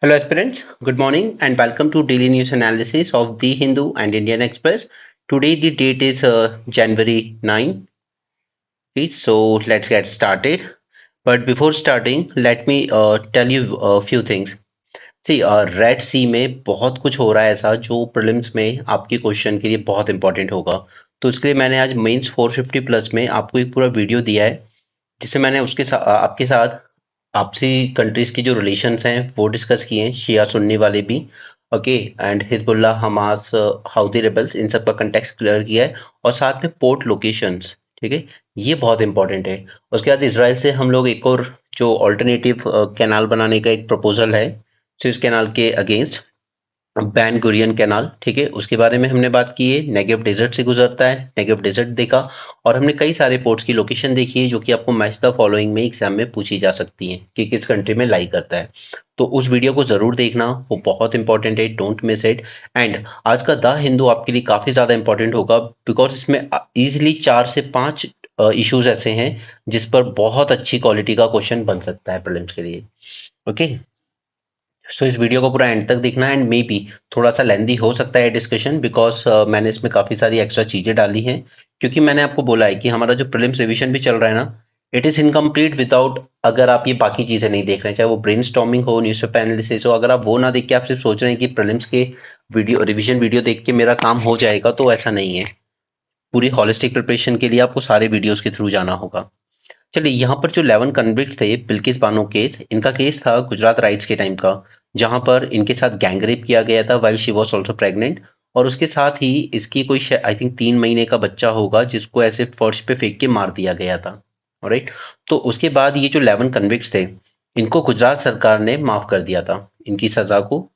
Hello aspirants, good morning and welcome to daily news analysis of The Hindu and Indian Express. Today the date is January 9. Okay, so let's get started. But before starting, let me tell you a few things. See, Red Sea में बहुत कुछ हो रहा है ऐसा जो prelims में आपके क्वेश्चन के लिए बहुत इंपॉर्टेंट होगा। तो इसके लिए मैंने आज मेंस 450 प्लस में आपको एक पूरा वीडियो दिया है जिससे मैंने उसके साथ आपके साथ आपसी कंट्रीज की जो रिलेशंस हैं वो डिस्कस किए हैं, शिया सुन्नी वाले भी। Okay, and Hezbollah, Hamas, Houthi rebels, इन सब का कंटेक्स्ट क्लियर किया है और साथ में पोर्ट लोकेशंस। ठीक है, ये बहुत इंपॉर्टेंट है। उसके बाद इसराइल से हम लोग एक और जो ऑल्टरनेटिव कैनाल बनाने का एक प्रपोजल है स्विस कैनाल के अगेंस्ट, बैन गुरियन कैनाल, ठीक है, उसके बारे में हमने बात की है। नेगेव डेजर्ट से गुजरता है, नेगेव डेजर्ट देखा और हमने कई सारे पोर्ट्स की लोकेशन देखी है जो कि आपको मैच द फॉलोइंग में एग्जाम में पूछी जा सकती है कि किस कंट्री में लाई करता है। तो उस वीडियो को जरूर देखना, वो बहुत इंपॉर्टेंट है, डोंट मिस इट। एंड आज का द हिंदू आपके लिए काफी ज्यादा इंपॉर्टेंट होगा बिकॉज इसमें इजिली 4 से 5 इश्यूज ऐसे हैं जिस पर बहुत अच्छी क्वालिटी का क्वेश्चन बन सकता है प्रीलिम्स के लिए। ओके, सो इस वीडियो को पूरा एंड तक देखना एंड मे बी थोड़ा सा लेंदी हो सकता है डिस्कशन बिकॉज मैंने इसमें काफ़ी सारी एक्स्ट्रा चीज़ें डाली हैं क्योंकि मैंने आपको बोला है कि हमारा जो प्रीलिम्स रिवीजन भी चल रहा है ना, इट इज़ इनकम्प्लीट विदाउट, अगर आप ये बाकी चीज़ें नहीं देख रहे हैं, चाहे वो ब्रेन स्टॉर्मिंग हो, न्यूज़पेपर एनालिसिस हो, अगर आप वो ना देख के आप सिर्फ सोच रहे हैं कि प्रीलिम्स के वीडियो रिवीजन वीडियो देख के मेरा काम हो जाएगा, तो ऐसा नहीं है। पूरी हॉलिस्टिक प्रिपरेशन के लिए आपको सारे वीडियोस के थ्रू जाना होगा। चलिए, यहाँ पर जो 11 कन्विक्ट थे, बिल्किस बानो केस, इनका केस था गुजरात राइट्स के टाइम का, जहां पर इनके साथ गैंगरेप किया गया था while she was also pregnant. और उसके साथ ही इसकी कोई आई थिंक 3 महीने का बच्चा होगा जिसको ऐसे फर्श पे फेंक के मार दिया गया था। राइट, तो उसके बाद ये जो 11 कन्विक्ट थे, इनको गुजरात सरकार ने माफ कर दिया था इनकी सजा को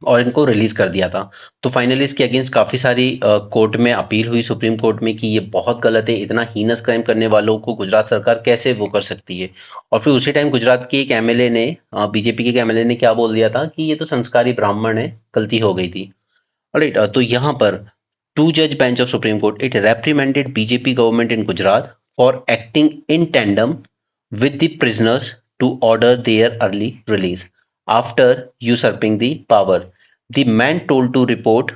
और इनको रिलीज कर दिया था। तो फाइनली इसके अगेंस्ट काफी सारी कोर्ट में अपील हुई, सुप्रीम कोर्ट में, कि ये बहुत गलत है, इतना हीनस क्राइम करने वालों को गुजरात सरकार कैसे वो कर सकती है। और फिर उसी टाइम गुजरात के एक एमएलए ने, बीजेपी के एक एमएलए ने क्या बोल दिया था कि ये तो संस्कारी ब्राह्मण है, गलती हो गई थी। राइट, तो यहाँ पर टू जज bench of supreme court it reprimanded BJP government in Gujarat for acting in tandem with the prisoners to order their early release after usurping the power. The man told to report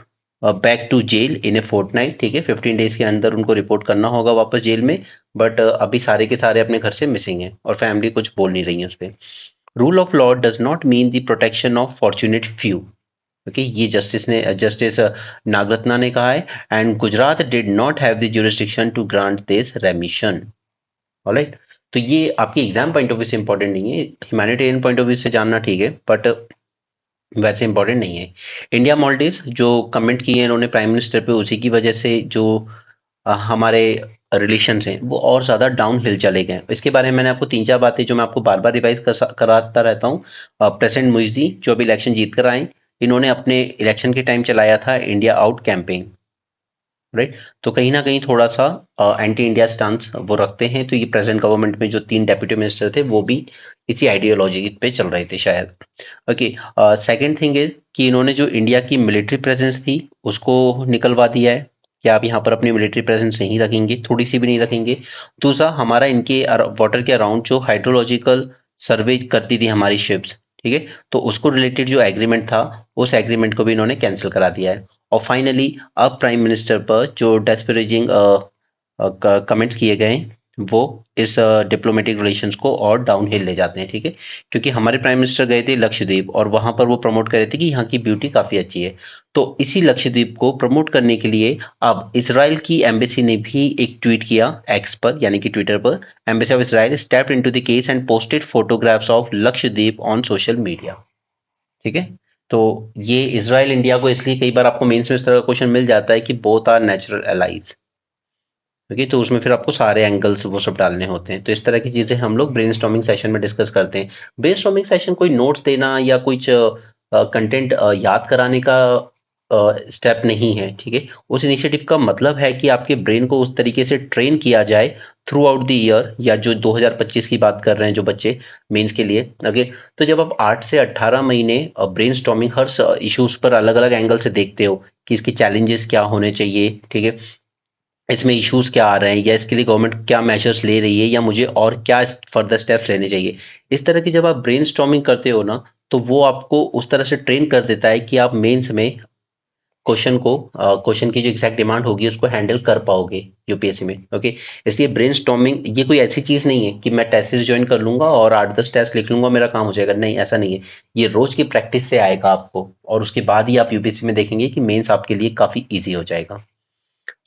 back to jail in a fortnight, ठीक है, 15 days के अंदर उनको report करना होगा वापस jail में। But अभी सारे के सारे अपने घर से मिसिंग है और फैमिली कुछ बोल नहीं रही है उस पर। Rule of law does not mean the protection of fortunate few. Okay, ये जस्टिस नागरत्ना ने कहा है। And Gujarat did not have the jurisdiction to grant this remission. Alright, तो ये आपकी एग्जाम पॉइंट ऑफ व्यू से इंपॉर्टेंट नहीं है, ह्यूमैनिटेरियन पॉइंट ऑफ व्यू से जानना ठीक है, बट वैसे इंपॉर्टेंट नहीं है। इंडिया मॉल्डीव्स जो कमेंट किए हैं इन्होंने प्राइम मिनिस्टर पे, उसी की वजह से जो हमारे रिलेशंस हैं वो और ज़्यादा डाउन हिल चले गए। इसके बारे में मैंने आपको 3-4 बातें जो मैं आपको बार बार रिवाइज कराता रहता हूँ। प्रेसिडेंट मुइजी जो अभी इलेक्शन जीत कर आए, इन्होंने अपने इलेक्शन के टाइम चलाया था इंडिया आउट कैंपेन। राइट, तो कहीं ना कहीं थोड़ा सा एंटी इंडिया स्टांस वो रखते हैं। तो ये प्रेजेंट गवर्नमेंट में जो 3 डेप्यूटी मिनिस्टर थे वो भी इसी आइडियोलॉजी पे चल रहे थे शायद। ओके, सेकंड थिंग इज कि इन्होंने जो इंडिया की मिलिट्री प्रेजेंस थी उसको निकलवा दिया है कि आप यहाँ पर अपनी मिलिट्री प्रेजेंस नहीं रखेंगे, थोड़ी सी भी नहीं रखेंगे। दूसरा, हमारा इनके वाटर के अराउंड जो हाइड्रोलॉजिकल सर्वे करती थी हमारी शिप्स, ठीक है, तो उसको रिलेटेड जो एग्रीमेंट था उस एग्रीमेंट को भी इन्होंने कैंसिल करा दिया है। और फाइनली अब प्राइम मिनिस्टर पर जो डिस्परेजिंग कमेंट्स किए गए वो इस डिप्लोमेटिक रिलेशंस को और डाउनहिल ले जाते हैं। ठीक है, क्योंकि हमारे प्राइम मिनिस्टर गए थे लक्षद्वीप और वहां पर वो प्रमोट कर रहे थे कि यहाँ की ब्यूटी काफी अच्छी है। तो इसी लक्षद्वीप को प्रमोट करने के लिए अब इसराइल की एम्बेसी ने भी एक ट्वीट किया एक्स पर, यानी कि ट्विटर पर। Embassy of Israel stepped into the case and posted photographs of Lakshadweep on social media. ठीक है, तो ये इसराइल इंडिया को, इसलिए कई बार आपको मेंस में इस तरह का क्वेश्चन मिल जाता है कि both are natural allies. Okay, तो उसमें फिर आपको सारे एंगल्स वो सब डालने होते हैं। तो इस तरह की चीजें हम लोग ब्रेनस्टॉर्मिंग सेशन में डिस्कस करते हैं। ब्रेनस्टॉर्मिंग सेशन कोई नोट्स देना या कुछ कंटेंट याद कराने का स्टेप नहीं है। ठीक है, उस इनिशिएटिव का मतलब है कि आपके ब्रेन को उस तरीके से ट्रेन किया जाए थ्रू आउट द ईयर, या जो 2025 की बात कर रहे हैं जो बच्चे मेंस के लिए। ओके, तो जब आप 8 से 18 महीने ब्रेन स्टॉर्मिंग हर इश्यूज पर अलग अलग एंगल से देखते हो कि इसके चैलेंजेस क्या होने चाहिए, ठीक है, इसमें इश्यूज क्या आ रहे हैं, या इसके लिए गवर्नमेंट क्या मेजर्स ले रही है, या मुझे और क्या फर्दर स्टेप्स लेने चाहिए, इस तरह की जब आप ब्रेन करते हो ना, तो वो आपको उस तरह से ट्रेन कर देता है कि आप मेंस में क्वेश्चन की जो एग्जैक्ट डिमांड होगी उसको हैंडल कर पाओगे यूपीएससी में। ओके, इसलिए ब्रेनस्टॉर्मिंग ये कोई ऐसी चीज नहीं है कि मैं टेस्ट ज्वाइन कर लूंगा और 8-10 टेस्ट लिख लूंगा मेरा काम हो जाएगा, नहीं ऐसा नहीं है। ये रोज की प्रैक्टिस से आएगा आपको, और उसके बाद ही आप यूपीएससी में देखेंगे कि मेंस आपके लिए काफी ईजी हो जाएगा।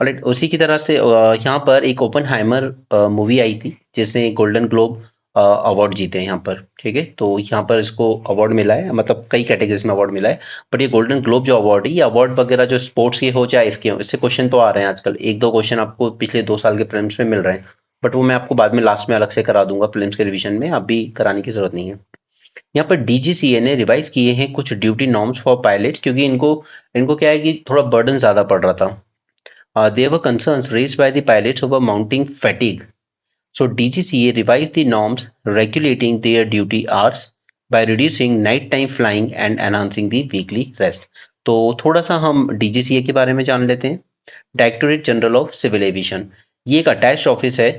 ऑलराइट, उसी की तरह से यहाँ पर एक ओपनहाइमर मूवी आई थी जिसने गोल्डन ग्लोब अवार्ड जीते हैं यहाँ पर। ठीक है, तो यहाँ पर इसको अवार्ड मिला है, मतलब कई कैटेगरीज में अवार्ड मिला है। बट ये गोल्डन ग्लोब जो अवार्ड है, ये अवार्ड वगैरह जो स्पोर्ट्स के हो चाहे इसके हो, इससे क्वेश्चन तो आ रहे हैं आजकल, 1-2 क्वेश्चन आपको पिछले 2 साल के प्रीलिम्स में मिल रहे हैं। बट वो मैं आपको बाद में लास्ट में अलग से करा दूंगा प्रीलिम्स के रिवीजन में, अभी कराने की जरूरत नहीं है। यहाँ पर डीजीसीए ने रिवाइज किए हैं कुछ ड्यूटी नॉर्म्स फॉर पायलट, क्योंकि इनको इनको क्या है कि थोड़ा बर्डन ज्यादा पड़ रहा था। There were concerns raised by the pilots over mounting fatigue. So DGCA revised the norms regulating their duty hours by reducing nighttime flying and enhancing the weekly rest. तो थोड़ा सा हम DGCA के बारे में जान लेते हैं। Directorate general of civil aviation, ये एक अटैच्ड ऑफिस है।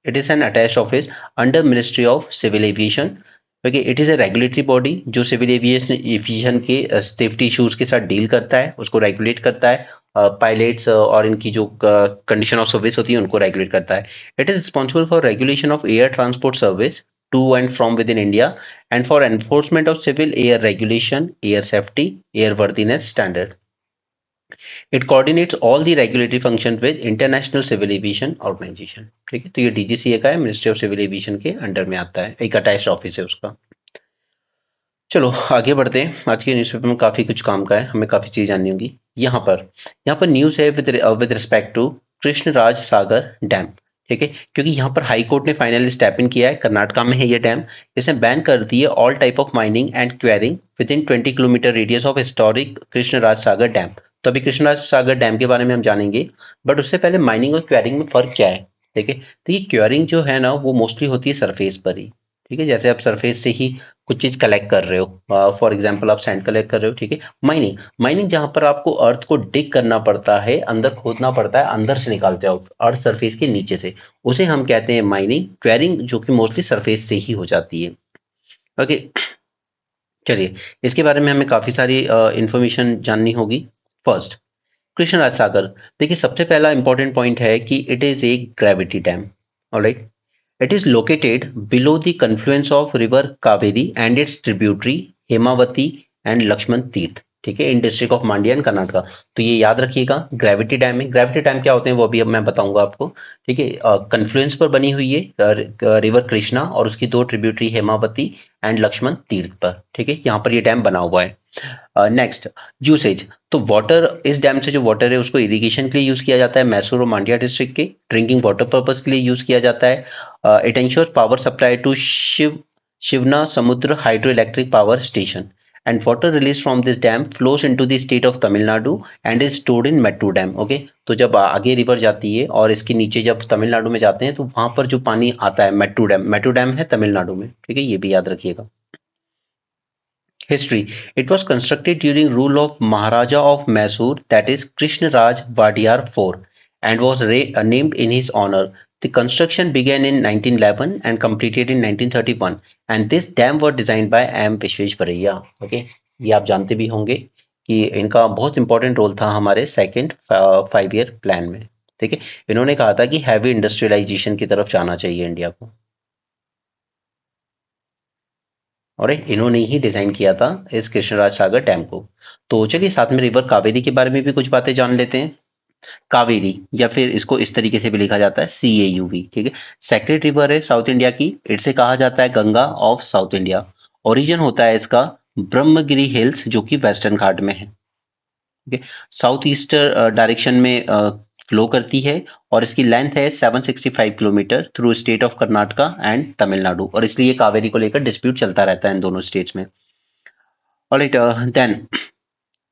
It is an attached office under ministry of civil aviation. Okay, it is a regulatory body जो सिविल एविएशन के सेफ्टी इश्यूज के साथ डील करता है, उसको रेगुलेट करता है। पायलट्स और इनकी जो कंडीशन ऑफ सर्विस होती है उनको रेगुलेट करता है। It is responsible for regulation of air transport service to and from within India and for enforcement of civil air regulation, air safety, airworthiness standard. It coordinates all the regulatory function with international civil aviation organisation. ठीक है, तो ये DGCA का है, ministry of civil aviation के under में आता है, एक अटैच्ड ऑफिस है उसका। चलो आगे बढ़ते हैं, आज के न्यूज़पेपर में काफी कुछ काम का है, हमें काफी चीज जाननी होगी। यहाँ पर न्यूज है with respect to Krishnaraja Sagar dam. ठीक है, क्योंकि यहाँ पर हाई कोर्ट ने फाइनली स्टेप इन किया है, कर्नाटका में है ये डैम। इसने बैन कर दी है all type of mining and quarrying within 20 kilometre radius of historic Krishnaraja Sagar dam. तो अभी कृष्णराज सागर डैम के बारे में हम जानेंगे, बट उससे पहले माइनिंग और क्वेरिंग में फर्क क्या है। ठीक है, तो ये क्वेरिंग जो है ना वो मोस्टली होती है सरफेस पर ही। ठीक है, जैसे आप सरफेस से ही कुछ चीज कलेक्ट कर रहे हो, फॉर एग्जाम्पल आप सैंड कलेक्ट कर रहे हो। ठीक है, माइनिंग माइनिंग जहां पर आपको अर्थ को डिग करना पड़ता है, अंदर खोदना पड़ता है, अंदर से निकालते हो अर्थ सरफेस के नीचे से, उसे हम कहते हैं माइनिंग। क्वेरिंग जो कि मोस्टली सरफेस से ही हो जाती है। ओके, चलिए इसके बारे में हमें काफी सारी इंफॉर्मेशन जाननी होगी। फर्स्ट, कृष्णराज सागर। देखिए सबसे पहला इंपॉर्टेंट पॉइंट है कि it is a gravity dam. Alright, it is located below the confluence of river Kaveri and its tributary Hemavati and Lakshman Tirtha. ठीक है, in district of Mandya and Karnataka. तो ये याद रखिएगा, ग्रेविटी डैम में, ग्रेविटी डैम क्या होते हैं वो अभी अब मैं बताऊंगा आपको। ठीक है, कन्फ्लुएंस पर बनी हुई है रिवर कृष्णा और उसकी 2 ट्रिब्यूटरी हेमावती एंड लक्ष्मण तीर्थ पर। ठीक है, यहाँ पर ये डैम बना हुआ है। Next, usage. तो वाटर, इस डैम से जो वाटर है उसको इरिगेशन के लिए यूज किया जाता है, मैसूर और मांड्या डिस्ट्रिक्ट के ड्रिंकिंग वाटर पर्पज के लिए यूज किया जाता है। It ensures power supply to Shivna Samudra Hydroelectric Power Station, and water released from this dam flows into the state of Tamil Nadu and is stored in Mettu Dam. Okay, तो जब आगे river जाती है और इसके नीचे जब तमिलनाडु में जाते हैं तो वहां पर जो पानी आता है मेट्टू डैम है तमिलनाडु में। ठीक है, ये भी याद रखिएगा। History. It was constructed during rule of Maharaja of Mysore, that is Krishnaraj Vadiyar IV, and was named in his honor. The construction began in 1911 and completed in 1931, and this dam was designed by M. Vishweshwaraya. Okay, ये आप जानते भी होंगे कि इनका बहुत important role था हमारे सेकेंड 5 ईयर प्लान में। ठीक है, इन्होंने कहा था कि हैवी इंडस्ट्रियलाइजेशन की तरफ जाना चाहिए इंडिया को, और इन्होंने ही डिजाइन किया था इस कृष्णराज सागर डैम को। तो चलिए साथ में रिवर कावेरी के बारे में भी कुछ बातें जान लेते हैं। कावेरी, या फिर इसको इस तरीके से भी लिखा जाता है CAUV। ठीक है, सेक्रेट रिवर है साउथ इंडिया की, इसे कहा जाता है Ganga of south India. Origin होता है इसका ब्रह्मगिरी हिल्स जो कि वेस्टर्न घाट में है। ठीक है, साउथ ईस्ट डायरेक्शन में फ्लो करती है और इसकी लेंथ है 765 kilometre through state of Karnataka and Tamil Nadu, और इसलिए कावेरी को लेकर डिस्प्यूट चलता रहता है इन दोनों स्टेट्स में। ऑलराइट, देन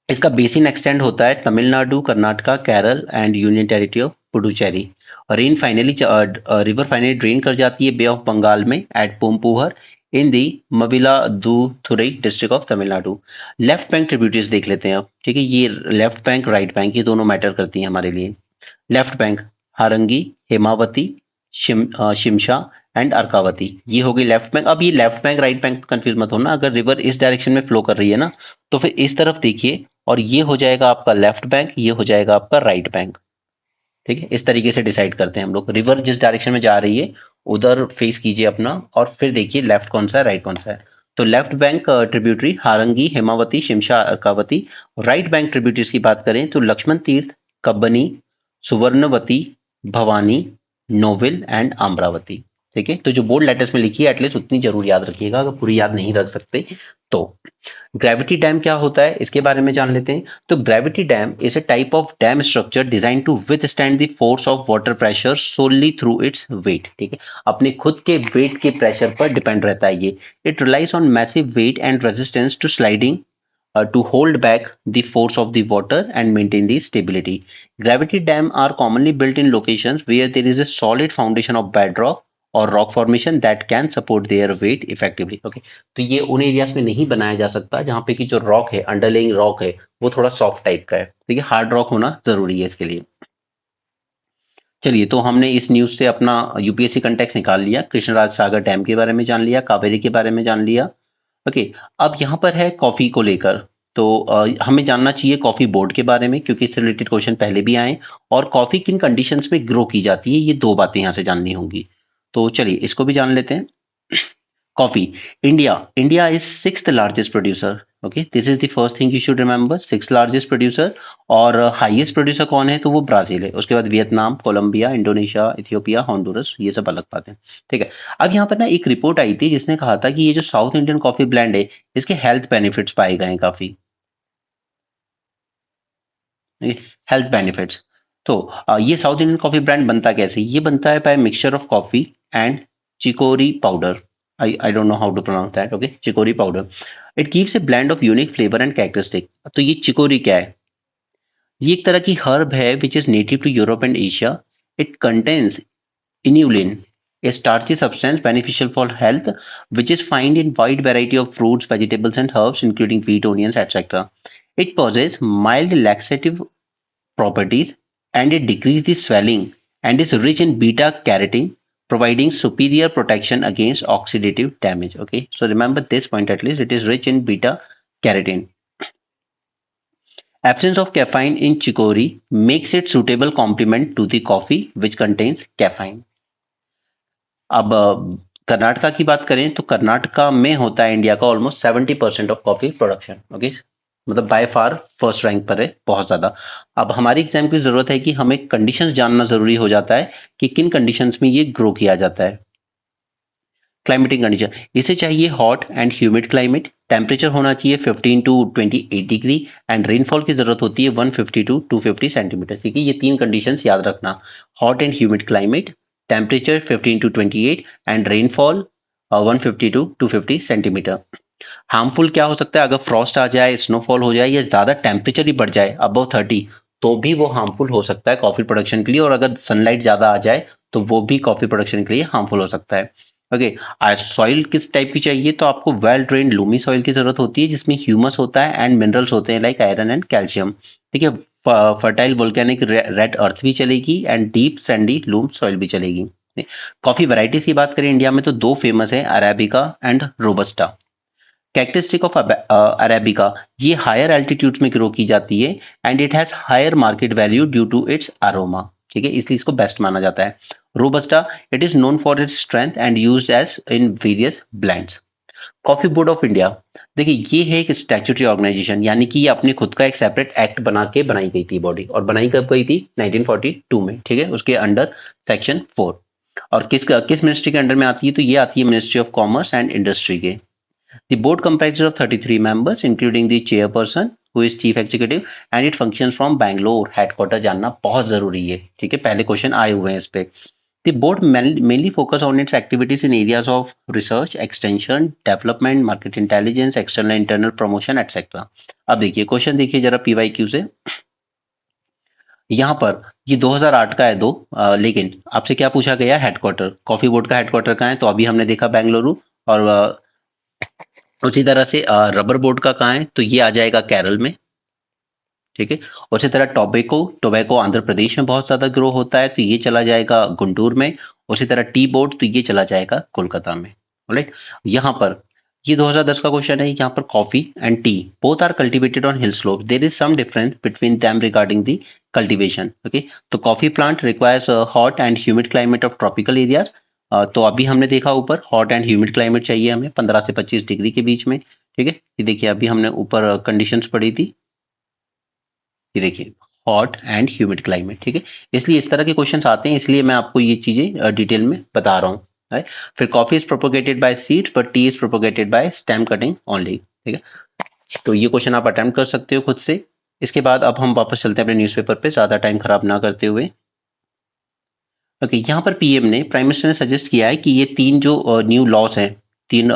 इसका बेसिन एक्सटेंड होता है Tamil Nadu, Karnataka, Kerala and union territory of Puducherry. River finally drain कर जाती है बे ऑफ बंगाल में at Poompuhar in the Mayiladuthurai district of Tamil Nadu. Left bank tributaries देख लेते हैं अब। ठीक है, ये लेफ्ट बैंक राइट बैंक ये दोनों मैटर करती हैं हमारे लिए। Left bank Harangi, Hemavati, Shimsha and Arkavati, ये हो गई लेफ्ट बैंक। अब ये left bank right bank confuse मत होना, अगर रिवर इस डायरेक्शन में फ्लो कर रही है ना तो फिर इस तरफ देखिए, और ये हो जाएगा आपका लेफ्ट बैंक, ये हो जाएगा आपका राइट बैंक। ठीक है, इस तरीके से डिसाइड करते हैं हम लोग। रिवर जिस डायरेक्शन में जा रही है उधर फेस कीजिए अपना, और फिर देखिए लेफ्ट कौन सा है राइट कौन सा है। तो left bank tributary Harangi, Hemavati, Shimsha, Arkavati. Right bank tributaries की बात करें तो लक्ष्मण तीर्थ, कब्बनी, सुवर्णवती, भवानी, नोवेल एंड अमरावती। ठीक है, तो जो बोल्ड लेटर्स में लिखी है एटलीस्ट उतनी जरूर याद रखिएगा, अगर पूरी याद नहीं रख सकते तो। ग्रेविटी डैम क्या होता है इसके बारे में जान लेते हैं। तो gravity dam is a type of dam structure design to withstand the force of water pressure solely through its weight. ठीक है, अपने खुद के वेट के प्रेशर पर डिपेंड रहता है ये। It relies on massive weight and resistance to sliding to hold back the force of the water and maintain the stability. Gravity dam are commonly built in locations where there is a solid foundation of bedrock और rock formation that can support their weight effectively. Okay, तो ये उन areas में नहीं बनाया जा सकता जहां पे कि जो रॉक है, अंडरलेइंग रॉक है, वो थोड़ा सॉफ्ट टाइप का है। ठीक है, हार्ड रॉक होना जरूरी है इसके लिए। चलिए, तो हमने इस न्यूज से अपना यूपीएससी कंटेक्स्ट निकाल लिया, कृष्णराज सागर डैम के बारे में जान लिया, कावेरी के बारे में जान लिया। ओके, अब यहाँ पर है कॉफी को लेकर। तो हमें जानना चाहिए कॉफी बोर्ड के बारे में, क्योंकि इससे रिलेटेड क्वेश्चन पहले भी आए, और कॉफी किन कंडीशंस में ग्रो की जाती है, ये दो बातें यहाँ से जाननी होंगी। तो चलिए इसको भी जान लेते हैं। Coffee. India is sixth largest producer. Okay, this is the first thing you should remember. Sixth largest producer, और हाईएस्ट प्रोड्यूसर कौन है तो वो ब्राजील है। उसके बाद Vietnam, Colombia, Indonesia, Ethiopia, Honduras, ये सब अलग बात है। ठीक है, अब यहाँ पर ना एक रिपोर्ट आई थी जिसने कहा था कि ये जो साउथ इंडियन कॉफी ब्लेंड है इसके हेल्थ बेनिफिट्स पाए गए हैं काफी। Health benefits. तो ये साउथ इंडियन कॉफी ब्रांड बनता कैसे? ये बनता है by mixture of coffee and chicory powder. I don't know how to pronounce that. Okay, chicory powder. It gives a blend of unique flavor and characteristic. तो ये chicory क्या है? ये एक तरह की हर्ब है which is native to Europe and Asia. It contains inulin, a starchy substance beneficial for health, which is found in wide variety of fruits, vegetables, and herbs, including wheat, onions, etc. It possesses mild laxative properties, and it decreases the swelling, and is rich in beta carotene, providing superior protection against oxidative damage. Okay, so remember this point at least, it is rich in beta carotene. Absence of caffeine in chicory makes it suitable complement to the coffee which contains caffeine. अब कर्नाटका की बात करें तो कर्नाटका में होता है India का almost 70% of coffee production. Okay, मतलब बाय फार फर्स्ट रैंक पर है, बहुत ज्यादा। अब हमारी एग्जाम की जरूरत है कि हमें कंडीशंस जानना जरूरी हो जाता है कि किन कंडीशंस में ये ग्रो किया जाता है। क्लाइमेटिक कंडीशन, इसे चाहिए hot and humid climate, temperature होना चाहिए 15 टू 28 डिग्री, एंड रेनफॉल की जरूरत होती है 150 टू 250 सेंटीमीटर। ठीक है, ये तीन कंडीशंस याद रखना, hot and humid climate, temperature 15 to 28 and rainfall 150 to 250 centimetre. Harmful क्या हो सकता है? अगर फ्रॉस्ट आ जाए, स्नोफॉल हो जाए, या ज्यादा टेम्परेचर ही बढ़ जाए अबव 30, तो भी वो हार्मफुल हो सकता है कॉफी प्रोडक्शन के लिए। और अगर सनलाइट ज्यादा आ जाए तो वो भी कॉफी प्रोडक्शन के लिए हार्मफुल हो सकता है। ओके, सॉइल किस टाइप की चाहिए? तो आपको वेल ड्रेन्ड लूमी सॉइल की जरूरत होती है जिसमें ह्यूमस होता है एंड मिनरल्स होते हैं लाइक आयरन एंड कैल्शियम। ठीक है, फर्टाइल वोल्केनिक रेड अर्थ भी चलेगी and deep Sandy loom soil भी चलेगी। कॉफी वैरायटीज की बात करें इंडिया में तो दो फेमस है, arabica and robusta. Characteristic of arabica, ये हायर एल्टीट्यूड्स में ग्रो की जाती है and it has higher market value due to its aroma. ठीक है, इसलिए इसको बेस्ट माना जाता है। Robusta, it is known for its strength and used as in various blends. Coffee board of India, देखिए ये है एक स्टैट्यूटरी ऑर्गेनाइजेशन, यानी कि ये अपने खुद का एक सेपरेट एक्ट बना के बनाई गई थी बॉडी, और बनाई कब गई थी? 1942 में। ठीक है, उसके अंडर सेक्शन 4। और किस मिनिस्ट्री के अंडर में आती है? तो ये आती है ministry of commerce and industry के। The board comprises of 33 members, including the chairperson, who is chief executive, and it functions from Bangalore. Headquarter जानना बहुत जरूरी है। ठीक है, पहले क्वेश्चन आए हुए हैं इस पे। The board mainly focus on its activities in areas of research, extension, development, market intelligence, external and internal promotion, etc. अब देखिए क्वेश्चन, देखिए जरा PYQ से। यहाँ पर ये 2008 का है लेकिन आपसे क्या पूछा गया? हेडक्वार्टर, कॉफी बोर्ड का हेडक्वार्टर कहाँ है? तो अभी हमने देखा बेंगलुरु। और उसी तरह से रबर बोर्ड का कहाँ है? तो ये आ जाएगा केरल में। ठीक है, उसी तरह टोबैको आंध्र प्रदेश में बहुत ज्यादा ग्रो होता है, तो ये चला जाएगा गुंटूर में। उसी तरह टी बोर्ड, तो ये चला जाएगा कोलकाता में। राइट, यहाँ पर ये 2010 का क्वेश्चन है। यहाँ पर coffee and tea both are cultivated on hill slope, there is some difference between them regarding the cultivation. Okay, तो coffee plant requires hot and humid climate of tropical areas. तो अभी हमने देखा ऊपर हॉट एंड ह्यूमिड क्लाइमेट चाहिए हमें 15 से 25 degree के बीच में। ठीक है, ये देखिए अभी हमने ऊपर कंडीशंस पढ़ी थी, ये देखिए हॉट एंड ह्यूमिड क्लाइमेट। ठीक है, इसलिए इस तरह के क्वेश्चंस आते हैं, इसलिए मैं आपको ये चीजें डिटेल में बता रहा हूँ। राइट, फिर coffee is propagated bye seeds but T is propagated by stem cutting only. ठीक है, तो ये क्वेश्चन आप अटेम्प्ट कर सकते हो खुद से। इसके बाद अब हम वापस चलते हैं अपने न्यूज़पेपर पे, ज्यादा टाइम खराब ना करते हुए। ओके, यहाँ पर पीएम ने, प्राइम मिनिस्टर ने सजेस्ट किया है कि ये 3 जो न्यू लॉस हैं, 3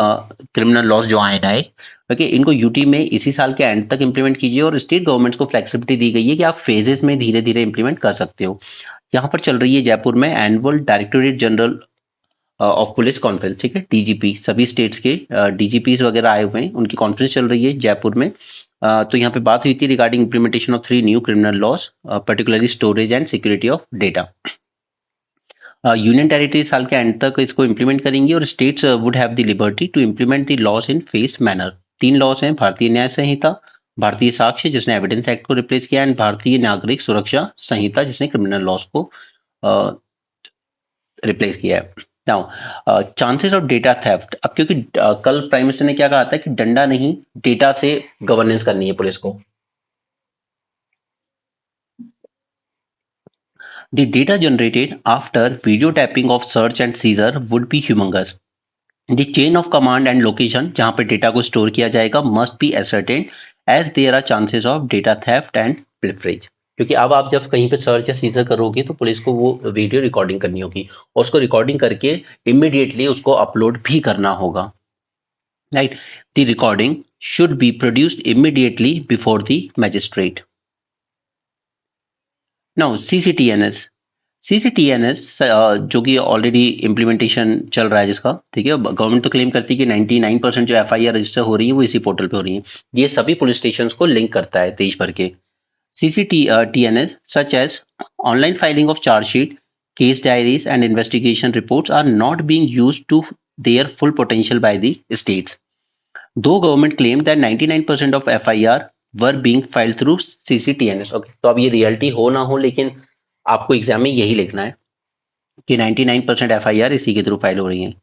क्रिमिनल लॉस जो आए नए, ओके, इनको यूटी में इसी साल के एंड तक इंप्लीमेंट कीजिए और स्टेट गवर्नमेंट्स को फ्लेक्सिबिलिटी दी गई है कि आप फेजेस में धीरे धीरे इंप्लीमेंट कर सकते हो। यहाँ पर चल रही है जयपुर में annual directorate general of police conference. ठीक है, डीजीपी, सभी स्टेट्स के डीजीपीज वगैरह आए हुए हैं, उनकी कॉन्फ्रेंस चल रही है जयपुर में। तो यहाँ पे बात हुई थी regarding implementation of 3 new criminal laws, particularly storage and security of data. Union territory साल के एंड तक इसको इंप्लीमेंट करेंगी और states would have the liberty to implement the laws in phased manner. 3 laws हैं, भारतीय न्याय संहिता, भारतीय साक्ष्य जिसने एविडेंस एक्ट को replace किया, एंड भारतीय नागरिक सुरक्षा संहिता जिसने क्रिमिनल लॉस को रिप्लेस किया है। Now chances of data theft, अब क्योंकि कल प्राइम मिनिस्टर ने क्या कहा था कि डंडा नहीं डेटा से गवर्नेंस करनी है पुलिस को। The data generated after video tapping of search and seizure would be humongous. The chain of command and location जहां पे डेटा को स्टोर किया जाएगा must be ascertained as there are chances of data theft and pilferage. क्योंकि अब आप जब कहीं पे सर्च या सीजर करोगे तो पुलिस को वो वीडियो रिकॉर्डिंग करनी होगी और उसको रिकॉर्डिंग करके इमीडिएटली उसको अपलोड भी करना होगा। Right, the recording should be produced immediately before the magistrate. Now CCTNS, CCTNS जो कि ऑलरेडी इम्प्लीमेंटेशन चल रहा है जिसका, ठीक है, गवर्नमेंट तो क्लेम करती है कि 99% जो एफआईआर रजिस्टर हो रही है वो इसी पोर्टल पे हो रही है। ये सभी पुलिस स्टेशन को लिंक करता है देश भर के। CCTNS such as online filing of charge sheet, case diaries and investigation reports are not being used to their full potential by the states. Though government claimed that 99% of FIR were being filed through CCTNS. Okay, तो अब ये reality हो ना हो लेकिन आपको exam में यही लिखना है कि 99% FIR इसी के थ्रू फाइल हो रही है।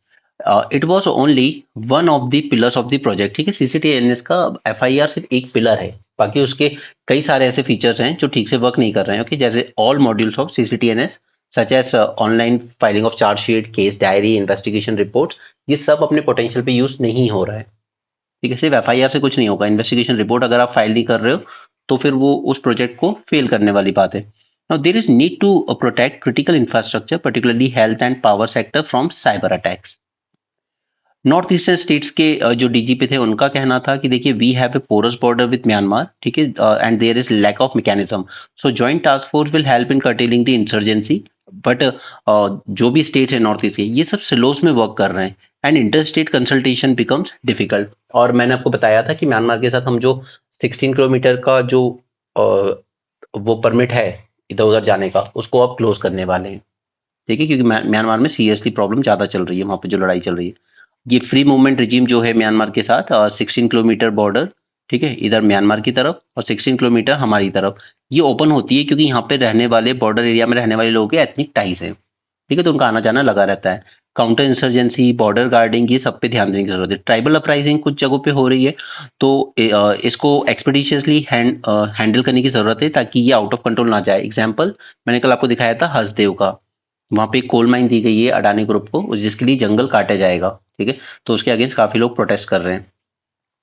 It was only one of the pillars of the project. ठीक है, CCTNS का FIR सिर्फ एक पिलर है, बाकी उसके कई सारे ऐसे फीचर्स हैं जो ठीक से वर्क नहीं कर रहे हैं। ओके, जैसे all modules of CCTNS such as online filing of chargesheet, case diary, investigation reports, ये सब अपने पोटेंशियल पे यूज नहीं हो रहा है। ठीक है, सिर्फ FIR से कुछ नहीं होगा। इन्वेस्टिगेशन रिपोर्ट अगर आप फाइल नहीं कर रहे हो तो फिर वो उस प्रोजेक्ट को फेल करने वाली बात है। Now there is need to protect critical infrastructure, particularly health and power sector from cyber attacks. North eastern states के जो डीजीपी थे उनका कहना था कि देखिए we have a porous border with Myanmar, ठीक है, and there is lack of mechanism, so joint task force will help in curtailing the insurgency. But जो भी स्टेट्स है नॉर्थ ईस्ट के ये सब सिलोस में वर्क कर रहे हैं and inter state consultation becomes difficult. और मैंने आपको बताया था कि म्यांमार के साथ हम जो 16 किलोमीटर का जो वो परमिट है इधर उधर जाने का उसको अब क्लोज करने वाले हैं। ठीक है, क्योंकि म्यांमार में सीरियसली प्रॉब्लम ज़्यादा चल रही है, वहाँ पे जो लड़ाई चल रही है। ये फ्री मूवमेंट रिजीम जो है म्यांमार के साथ 16 किलोमीटर बॉर्डर, ठीक है, इधर म्यांमार की तरफ और 16 किलोमीटर हमारी तरफ, ये ओपन होती है क्योंकि यहाँ पे रहने वाले बॉर्डर एरिया में रहने वाले लोगों के एथनिक टाइज है। ठीक है, तो उनका आना जाना लगा रहता है। काउंटर इंसर्जेंसी, बॉर्डर गार्डिंग, ये सब पे ध्यान देने की जरूरत है। ट्राइबल अपराइजिंग कुछ जगहों पे हो रही है तो इसको एक्सपेडिशियसली हैंडल करने की जरूरत है ताकि ये आउट ऑफ कंट्रोल ना जाए। एग्जाम्पल मैंने कल आपको दिखाया था हसदेव का, वहाँ पे कोल माइन दी गई है अडानी ग्रुप को जिसके लिए जंगल काटा जाएगा। ठीक है, तो उसके अगेंस्ट काफी लोग प्रोटेस्ट कर रहे हैं।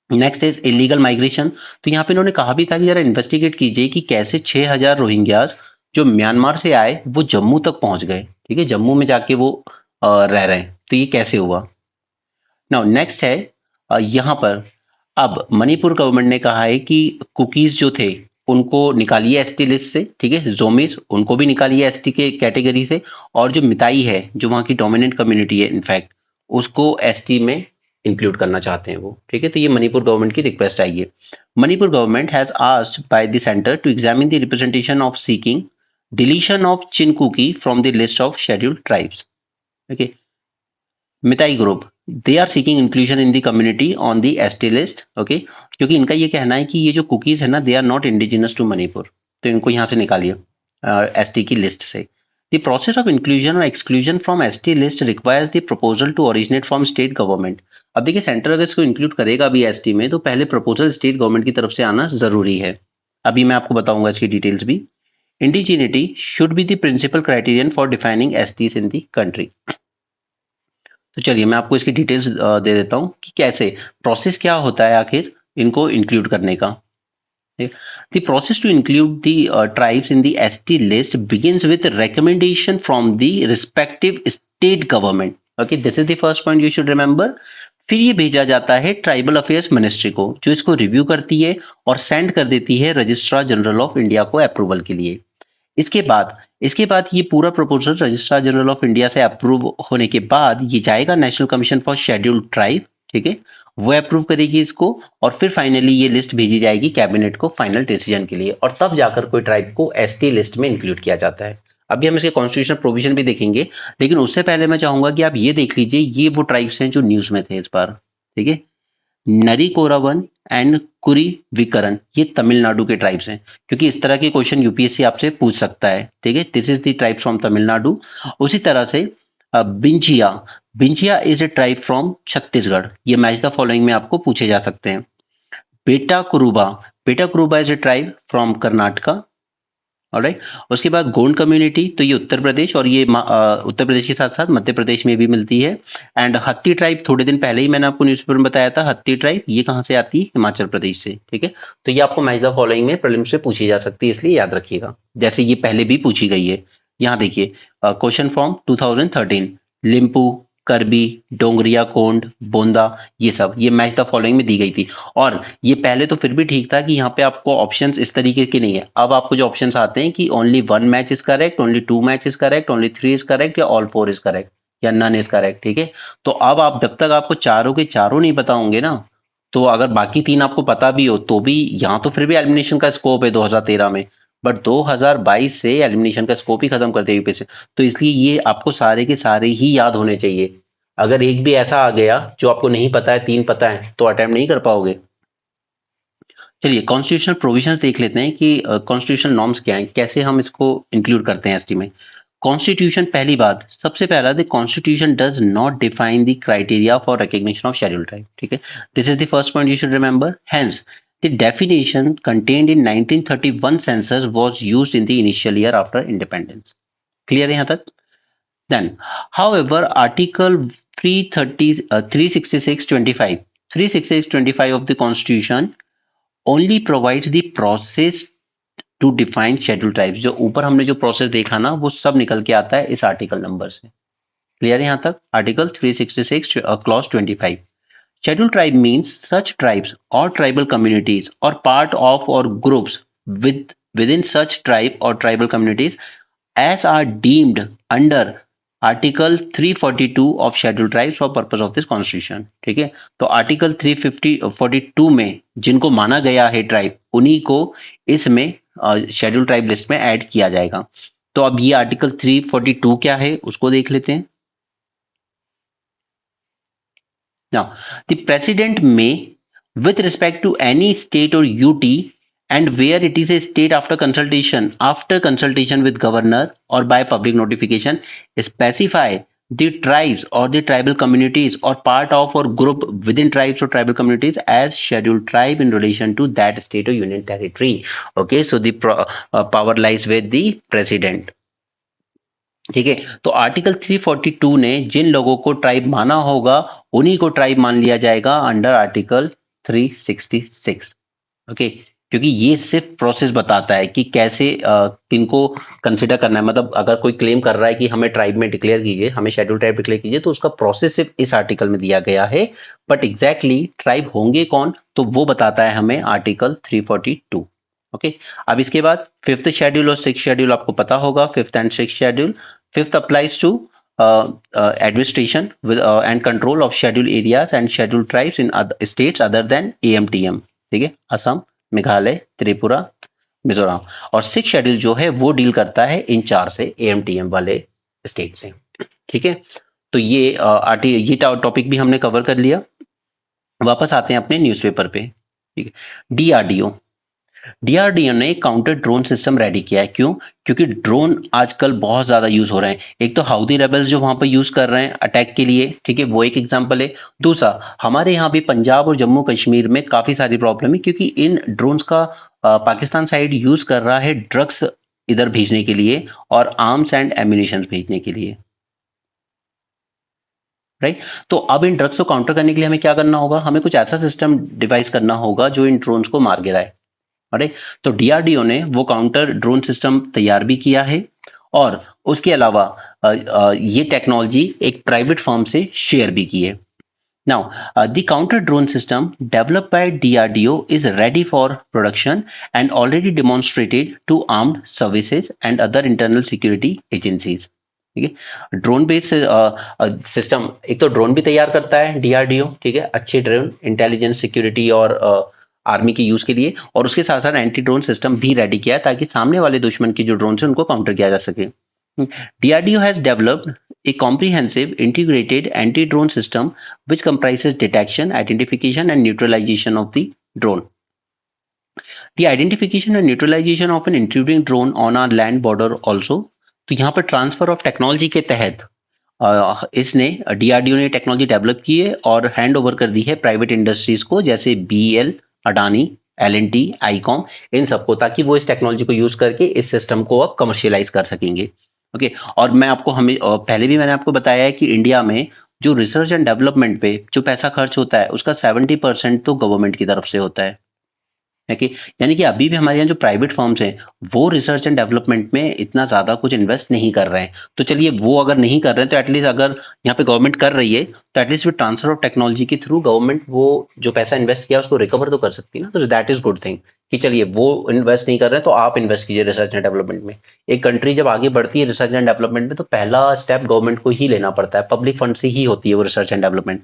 नेक्स्ट इज इलीगल माइग्रेशन, तो यहाँ पे इन्होंने कहा भी था कि जरा इन्वेस्टिगेट कीजिए कि कैसे 6000 रोहिंग्यास जो म्यांमार से आए वो जम्मू तक पहुंच गए। ठीक है, जम्मू में जाके वो रह रहे हैं, तो ये कैसे हुआ। नाउ नेक्स्ट है यहाँ पर अब मणिपुर गवर्नमेंट ने कहा है कि कुकीज जो थे उनको निकालिए एसटी लिस्ट से। ठीक है, जोमिस उनको भी निकालिए एसटी के कैटेगरी से, और जो मिताई है जो वहाँ की डोमिनेंट कम्युनिटी है इनफैक्ट उसको एसटी में इंक्लूड करना चाहते हैं वो। ठीक है, तो ये मणिपुर गवर्नमेंट की रिक्वेस्ट आई है। Manipur government has asked by the centre to examine the representation of seeking deletion of Chin Kuki from the list of scheduled tribes. Okay, Meitei group, they are seeking inclusion in the community on the ST list. Okay, क्योंकि इनका ये कहना है कि ये जो कुकीज है ना, they are not indigenous to Manipur, तो इनको यहाँ से निकालिए एसटी की लिस्ट से। द प्रोसेस ऑफ इंक्लूजन और exclusion from ST list requires the proposal to originate from state government. अब देखिए, सेंटर अगर इसको इंक्लूड करेगा अभी एसटी में, तो पहले प्रपोजल स्टेट गवर्नमेंट की तरफ से आना जरूरी है। अभी मैं आपको बताऊंगा इसकी डिटेल्स भी। Indigeneity should be the principal criterion for defining STs in the country. तो चलिए मैं आपको इसकी डिटेल्स दे देता हूँ कि कैसे प्रोसेस क्या होता है आखिर इनको इंक्लूड करने का। The process to include the tribes in the ST list begins with a recommendation from the respective state government. Okay, this is the first point you should remember. फिर ये भेजा जाता है ट्राइबल अफेयर्स मिनिस्ट्री को, जो इसको review करती है और सेंड कर देती है रजिस्ट्रार जनरल ऑफ इंडिया को अप्रूवल के लिए। इसके बाद ये पूरा proposal registrar general of India से अप्रूव होने के बाद ये जाएगा national commission for scheduled tribe. ठीक है, वो अप्रूव करेगी इसको, और फिर फाइनली ये लिस्ट भेजी जाएगी कैबिनेट को फाइनल डिसीजन के लिए, और तब जाकर कोई ट्राइब को एसटी लिस्ट में इंक्लूड किया जाता है। अभी हम इसके कॉन्स्टिट्यूशनल प्रोविजन भी देखेंगे, लेकिन उससे पहले मैं चाहूंगा कि आप ये देख लीजिए, ये वो ट्राइब्स हैं जो न्यूज में थे इस बार। ठीक है, नरीकोरावन एंड कुरी विकरन, ये तमिलनाडु के ट्राइब्स हैं, क्योंकि इस तरह के क्वेश्चन यूपीएससी आपसे पूछ सकता है। ठीक है, this is the tribes from Tamil Nadu. उसी तरह से Binjhia, Binjhia is a tribe from Chhattisgarh, ये मैच द फॉलोइंग में आपको पूछे जा सकते हैं। बेटा कुरुबा, बेटा Kuruba is a tribe from Karnataka. Alright, उसके बाद गोंड कम्युनिटी, तो ये उत्तर प्रदेश, और ये उत्तर प्रदेश के साथ साथ मध्य प्रदेश में भी मिलती है। एंड हत्ती ट्राइब, थोड़े दिन पहले ही मैंने आपको न्यूज़पेपर में बताया था, हत्ती ट्राइब ये कहाँ से आती है, हिमाचल प्रदेश से। ठीक है, तो ये आपको मैच द फॉलोइंग में प्रीलिम्स से पूछी जा सकती है, इसलिए याद रखिएगा, जैसे ये पहले भी पूछी गई है। यहाँ देखिए, क्वेश्चन फ्रॉम 2013, लिम्पू, करबी, डोंगरिया कोंड, बोंदा, ये सब ये मैच द फॉलोइंग में दी गई थी। और ये पहले तो फिर भी ठीक था कि यहाँ पे आपको ऑप्शंस इस तरीके के नहीं है। अब आपको जो ऑप्शंस आते हैं कि only 1 match is correct, only 2 match is correct, only 3 is correct, या ऑल 4 इज करेक्ट, या नन इज करेक्ट। ठीक है, तो अब आप जब तक आपको चारों के चारों नहीं पता होंगे ना, तो अगर बाकी 3 आपको पता भी हो तो भी यहाँ तो फिर भी एलिमिनेशन का स्कोप है 2013 में, बट 2022 से एलिमिनेशन का स्कोप ही खत्म कर दिया यूपीएससी। तो इसलिए ये आपको सारे के सारे ही याद होने चाहिए। अगर एक भी ऐसा आ गया जो आपको नहीं पता है, 3 पता है, तो अटेम्प्ट नहीं कर पाओगे। चलिए कॉन्स्टिट्यूशनल प्रोविजंस देख लेते हैं कि कॉन्स्टिट्यूशनल नॉर्म्स क्या हैं, कैसे हम इसको इंक्लूड करते हैं एसटी में। कॉन्स्टिट्यूशन, पहली बात, सबसे पहला, the constitution does not define the criteria for recognition of scheduled tribe. ठीक है, this is the first point you should remember. Hence the definition contained in 1931 census was used in the initial year after independence. Clear है यहाँ तक? Then, however, Article 366(25) 366(25) of the Constitution only provides the process to define scheduled tribes। जो ऊपर हमने जो process देखा ना, वो सब निकल के आता है इस आर्टिकल नंबर से। क्लियर है यहाँ तक? Article 366 clause 25। Scheduled tribe means such tribes or tribal communities or part of or groups within such tribe or tribal communities as are deemed under article 342 of schedule tribes for purpose of this constitution. ठीक है, तो article 342 में जिनको माना गया है tribe, उन्हीं को इसमें शेड्यूल ट्राइब लिस्ट में ऐड किया जाएगा। तो अब ये आर्टिकल 342 क्या है उसको देख लेते हैं। Now, the president may, with respect to any state or UT, and where it is a state after consultation with governor or by public notification, specify the tribes or the tribal communities or part of or group within tribes or tribal communities as scheduled tribe in relation to that state or union territory. Okay, so the power lies with the president. ठीक है, तो article 342 ने जिन लोगों को tribe माना होगा, उन्हीं को ट्राइब मान लिया जाएगा अंडर आर्टिकल 366। ओके, क्योंकि ये सिर्फ प्रोसेस बताता है कि कैसे किनको कंसिडर करना है। मतलब अगर कोई क्लेम कर रहा है कि हमें ट्राइब में डिक्लेयर कीजिए, हमें शेड्यूल ट्राइब डिक्लेयर कीजिए, तो उसका प्रोसेस सिर्फ इस आर्टिकल में दिया गया है। बट एग्जैक्टली ट्राइब होंगे कौन, तो वो बताता है हमें आर्टिकल 342। ओके, अब इसके बाद 5th शेड्यूल और 6th शेड्यूल आपको पता होगा। 5th and 6th schedule, 5th applies to administration with and control of scheduled areas and scheduled tribes in other states other than AMTM। ठीक है, असम, मेघालय, त्रिपुरा, मिजोरम। और 6th शेड्यूल जो है वो डील करता है इन 4 से AMTM वाले स्टेट से। ठीक है, तो ये टॉपिक भी हमने कवर कर लिया। वापस आते हैं अपने न्यूज़पेपर पे। ठीक है, डीआरडीओ ने एक काउंटर ड्रोन सिस्टम रेडी किया है। क्यों? क्योंकि ड्रोन आजकल बहुत ज्यादा यूज हो रहे हैं। एक तो हाउदी रेबल्स जो वहां पर यूज कर रहे हैं अटैक के लिए, ठीक है, वो एक एग्जांपल है। दूसरा, हमारे यहाँ भी पंजाब और जम्मू कश्मीर में काफी सारी प्रॉब्लम है, क्योंकि इन ड्रोन्स का पाकिस्तान साइड यूज कर रहा है ड्रग्स इधर भेजने के लिए और आर्म्स एंड एम्यूनिशन भेजने के लिए, राइट। तो अब इन ड्रग्स को काउंटर करने के लिए हमें क्या करना होगा? हमें कुछ ऐसा सिस्टम डिवाइस करना होगा जो इन ड्रोन्स को मार गिराए। अरे, तो डीआरडीओ ने वो काउंटर ड्रोन सिस्टम तैयार भी किया है, और उसके अलावा ये टेक्नोलॉजी एक प्राइवेट फर्म से शेयर भी की है। Now, the counter drone system developed by DRDO is ready for production and already demonstrated to armed services and other internal security agencies. ठीक है, ड्रोन बेस्ड सिस्टम, एक तो ड्रोन भी तैयार करता है डीआरडीओ, ठीक है, अच्छे ड्रोन इंटेलिजेंस सिक्योरिटी और आर्मी के यूज के लिए, और उसके साथ साथ एंटी ड्रोन सिस्टम भी रेडी किया है ताकि सामने वाले दुश्मन के जो ड्रोन है उनको काउंटर किया जा सके। DRDO has developed a comprehensive integrated anti-drone system which comprises detection, identification, and neutralization of the drone. The identification and neutralization of an intruding drone on our land border also. तो यहाँ पर transfer of technology के तहत इसने DRDO ने technology develop की है और हैंड ओवर कर दी है प्राइवेट इंडस्ट्रीज को, जैसे बीएल, अडानी, एल&टी, आईकॉम, इन सबको, ताकि वो इस टेक्नोलॉजी को यूज करके इस सिस्टम को अब कमर्शियलाइज कर सकेंगे। ओके, और मैं आपको पहले भी मैंने आपको बताया है कि इंडिया में जो रिसर्च एंड डेवलपमेंट पे जो पैसा खर्च होता है उसका 70% तो गवर्नमेंट की तरफ से होता है कि, यानी कि अभी भी हमारे यहाँ जो प्राइवेट फर्म्स हैं वो रिसर्च एंड डेवलपमेंट में इतना ज़्यादा कुछ इन्वेस्ट नहीं कर रहे हैं। तो चलिए, वो अगर नहीं कर रहे हैं तो एटलीस्ट अगर यहाँ पे गवर्नमेंट कर रही है तो at least with transfer of technology के थ्रू गवर्नमेंट वो जो पैसा इन्वेस्ट किया उसको रिकवर तो कर सकती है ना। तो दैट इज गुड थिंग कि चलिए वो इन्वेस्ट नहीं कर रहे हैं तो आप इन्वेस्ट कीजिए रिसर्च एंड डेवलपमेंट में। एक कंट्री जब आगे बढ़ती है रिसर्च एंड डेवलपमेंट में तो पहला स्टेप गवर्नमेंट को ही लेना पड़ता है, पब्लिक फंड से ही होती है वो research and development.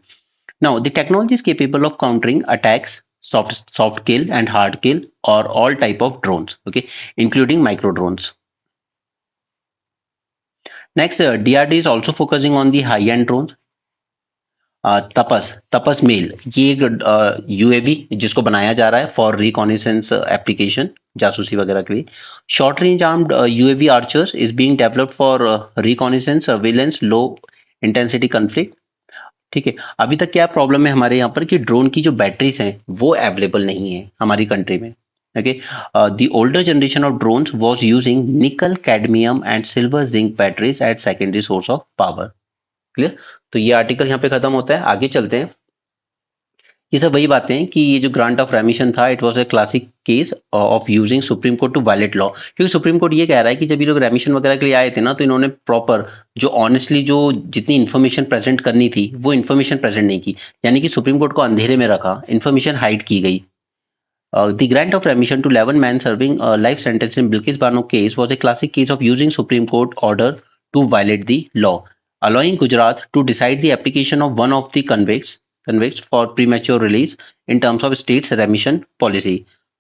Now, the technology is capable of countering attacks, soft kill and hard kill, or all type of drones, okay, including micro drones. Next, DRD is also focusing on the high-end drones. Tapas MALE, ये एक UAV जिसको बनाया जा रहा है for reconnaissance application, जासूसी वगैरह के लिए। Short range armed UAV archers is being developed for reconnaissance, surveillance, low intensity conflict. ठीक है, अभी तक क्या प्रॉब्लम है हमारे यहाँ पर कि ड्रोन की जो बैटरीज हैं वो अवेलेबल नहीं है हमारी कंट्री में। Okay, the older generation of drones was using nickel, cadmium and silver zinc batteries at secondary source of power. Clear? तो ये आर्टिकल यहाँ पे खत्म होता है, आगे चलते हैं। ये सब वही बातें हैं कि ये जो ग्रांट ऑफ रेमिशन था it was a classic case of using supreme court to violate law, क्योंकि सुप्रीम कोर्ट ये कह रहा है कि जब ये लोग रेमिशन वगैरह के लिए आए थे ना तो इन्होंने प्रॉपर जो ऑनेस्टली जो जितनी इन्फॉर्मेशन प्रेजेंट करनी थी वो इन्फॉर्मेशन प्रेजेंट नहीं की, यानी कि सुप्रीम कोर्ट को अंधेरे में रखा, इन्फॉर्मेशन हाइड की गई। The grant of remission to 11 men serving a life sentence in Bilkis Bano case was a classic case of using Supreme Court order to violate the law, allowing Gujarat to decide the application of one of the convicts for premature release in terms of state's remission policy.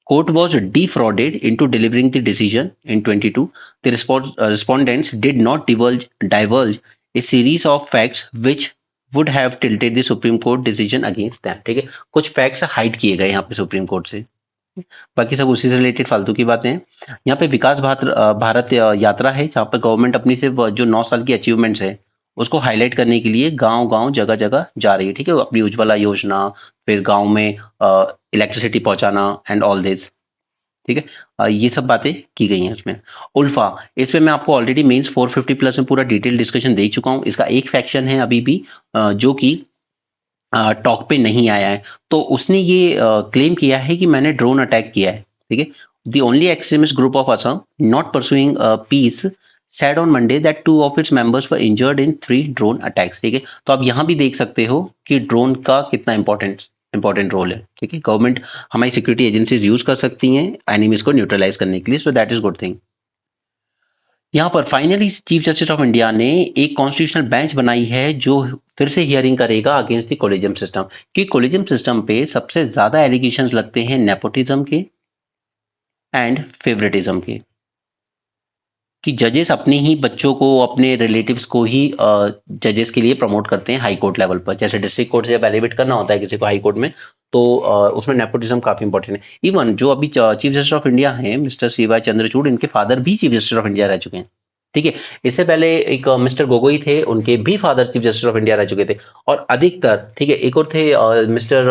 Court was defrauded into delivering the decision in 22. The respondents did not divulge a series of facts which would have tilted the Supreme Court decision against them. ठीक है, कुछ facts hide किए गए यहाँ पे supreme court से, बाकी सब उसी से रिलेटेड फालतू की बातें हैं। यहाँ पे विकास भारत यात्रा है जहाँ पर गवर्नमेंट अपनी सिर्फ जो 9 साल की अचीवमेंट्स है उसको हाईलाइट करने के लिए गांव गांव जगह जगह जा रही है। ठीक है, अपनी उज्ज्वला योजना, फिर गांव में इलेक्ट्रिसिटी पहुंचाना एंड ऑल दिस। ठीक है, ये सब बातें की गई हैं उसमें। उल्फा, इसमें मैं आपको ऑलरेडी मेंस 450 प्लस में पूरा डिटेल डिस्कशन दे चुका हूँ। इसका एक फैक्शन है अभी भी जो कि टॉक पे नहीं आया है, तो उसने ये क्लेम किया है कि मैंने ड्रोन अटैक किया है। ठीक है, the only extremist group of Assam not pursuing peace said on Monday that 2 of its members were injured in 3 drone attacks. ठीक है, तो आप यहाँ भी देख सकते हो कि ड्रोन का कितना इंपॉर्टेंट रोल है। ठीक है, गवर्नमेंट हमारी सिक्योरिटी एजेंसीज यूज कर सकती हैं एनिमीज को न्यूट्रलाइज करने के लिए, so that is good thing. यहाँ पर finally chief justice of India ने एक कॉन्स्टिट्यूशनल बेंच बनाई है जो फिर से हियरिंग करेगा अगेंस्ट द कोलेजियम सिस्टम, कि कोलेजियम सिस्टम पे सबसे ज्यादा एलिगेशंस लगते हैं नेपोटिज्म के एंड फेवरेटिज्म के। कि जजेस अपने ही बच्चों को, अपने रिलेटिव्स को ही जजेस के लिए प्रमोट करते हैं हाई कोर्ट लेवल पर। जैसे डिस्ट्रिक्ट कोर्ट से जब एलिवेट करना होता है किसी को हाई कोर्ट में, तो उसमें नेपोटिज्म काफी इंपॉर्टेंट है। इवन जो अभी चीफ जस्टिस ऑफ इंडिया हैं मिस्टर CY चंद्रचूड़, इनके फादर भी चीफ जस्टिस ऑफ इंडिया रह चुके हैं। ठीक है, इससे पहले एक मिस्टर गोगोई थे, उनके भी father chief justice of India रह चुके थे। और अधिकतर, ठीक है, एक और थे mister,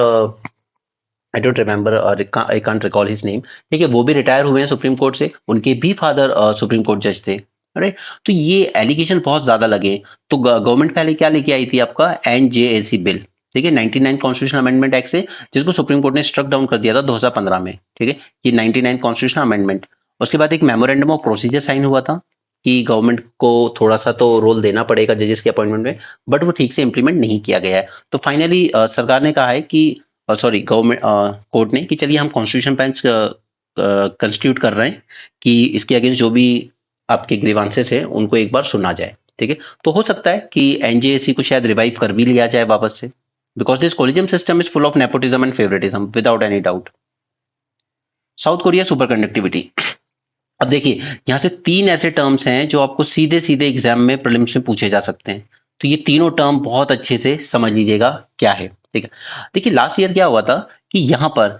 I don't remember, I can't recall his name. ठीक है, वो भी रिटायर हुए हैं सुप्रीम कोर्ट से, उनके भी फादर सुप्रीम कोर्ट जज थे। राइट, तो ये एलिगेशन बहुत ज्यादा लगे। तो गवर्नमेंट पहले क्या लेके आई थी, आपका NJAC बिल, ठीक है, 99 कॉन्स्टिट्यूशन अमेंडमेंट एक्ट से, जिसको सुप्रीम कोर्ट ने स्ट्रक डाउन कर दिया था 2015 में। ठीक है, ये 99 कॉन्स्टिट्यूशन अमेंडमेंट। उसके बाद एक मेमोरेंडम ऑफ प्रोसीजर साइन हुआ था कि गवर्नमेंट को थोड़ा सा तो रोल देना पड़ेगा जजेस के अपॉइंटमेंट में, बट वो ठीक से इंप्लीमेंट नहीं किया गया है। तो फाइनली सरकार ने कहा है कि, सॉरी, गवर्नमेंट कोर्ट ने, कि चलिए हम कॉन्स्टिट्यूशन बेंच कंस्टिट्यूट कर रहे हैं कि इसके अगेंस्ट जो भी आपके ग्रीवांसेस है उनको एक बार सुना जाए। ठीक है, तो हो सकता है कि NJAC को शायद रिवाइव कर भी लिया जाए वापस से, because this collegium system is full of nepotism and favouritism without any doubt. South Korea super conductivity. अब देखिए, यहाँ से 3 ऐसे टर्म्स हैं जो आपको सीधे सीधे एग्जाम में प्रीलिम्स में पूछे जा सकते हैं। तो ये तीनों टर्म बहुत अच्छे से समझ लीजिएगा क्या है। ठीक है, देखिए लास्ट ईयर क्या हुआ था कि यहाँ पर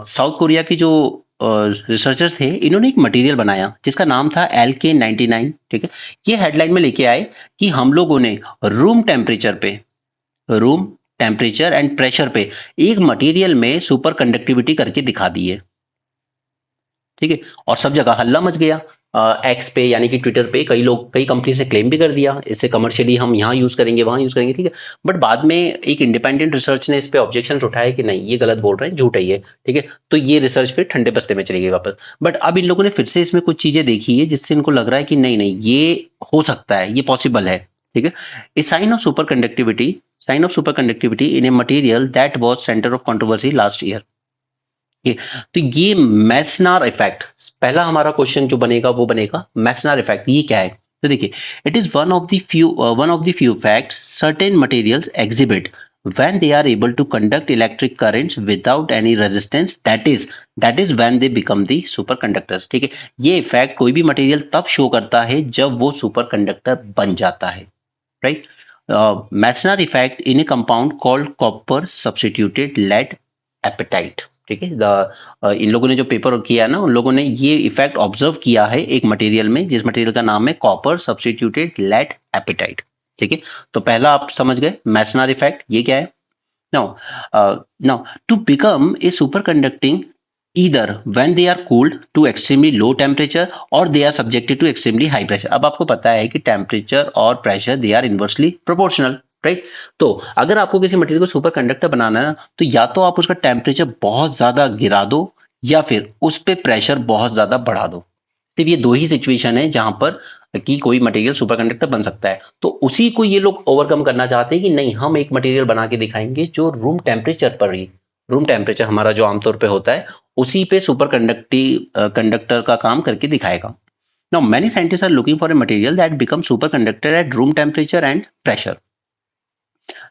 साउथ कोरिया के जो रिसर्चर्स थे, इन्होंने एक मटेरियल बनाया जिसका नाम था LK99। ठीक है, ये हेडलाइन में लेके आए कि हम लोगों ने रूम टेम्परेचर एंड प्रेशर पे एक मटेरियल में सुपर कंडक्टिविटी करके दिखा दी है। ठीक है, और सब जगह हल्ला मच गया। एक्स पे यानी कि ट्विटर पे कई लोग, कई कंपनी से क्लेम भी कर दिया, इससे कमर्शियली हम यहाँ यूज करेंगे, वहां यूज करेंगे। ठीक है, बट बाद में एक इंडिपेंडेंट रिसर्च ने इस पे ऑब्जेक्शन उठाए कि नहीं, ये गलत बोल रहे हैं, झूठ है ये। ठीक है, तो ये रिसर्च फिर ठंडे बस्ते में चली गई वापस। बट अब इन लोगों ने फिर से इसमें कुछ चीजें देखी है जिससे इनको लग रहा है कि नहीं नहीं, ये हो सकता है, ये पॉसिबल है। ठीक है, a sign of superconductivity in a material that was centre of controversy last year. ये, तो ये मैस्नार इफेक्ट, पहला हमारा क्वेश्चन जो बनेगा वो बनेगा मैस्नार इफेक्ट, ये क्या है। तो देखिए, it is one of the few facts certain materials exhibit when they are able to conduct electric currents without any resistance, that is when they become the superconductors। ठीक है, ये इफेक्ट कोई भी मटेरियल तब शो करता है जब वो सुपर कंडक्टर बन जाता है। Right, Meissner effect in a compound called copper substituted lead apatite. ठीक है, इन लोगों ने जो पेपर किया है ना, उन लोगों ने ये इफेक्ट ऑब्जर्व किया है एक मटेरियल में, जिस मटेरियल का नाम है कॉपर सब्स्टिट्यूटेड लेड एपेटाइट। ठीक है, तो पहला आप समझ गए मैस्नर इफेक्ट, ये क्या है। Now to become a superconducting either when they are cooled to extremely low temperature or they are subjected to extremely high pressure। अब आपको पता है कि टेम्परेचर और pressure they are inversely proportional. Right, तो अगर आपको किसी मटेरियल को सुपर कंडक्टर बनाना है, तो या तो आप उसका टेम्परेचर बहुत ज्यादा गिरा दो या फिर उस पर प्रेशर बहुत ज्यादा बढ़ा दो। सिर्फ ये दो ही सिचुएशन है जहां पर कि कोई मटेरियल सुपर कंडक्टर बन सकता है। तो उसी को ये लोग ओवरकम करना चाहते हैं कि नहीं, हम एक मटेरियल बना के दिखाएंगे जो रूम टेम्परेचर पर ही, रूम टेम्परेचर हमारा जो आमतौर पे होता है उसी पे सुपर कंडक्टर का काम करके दिखाएगा। Now many scientists are looking for a material that become superconductor at room temperature and pressure.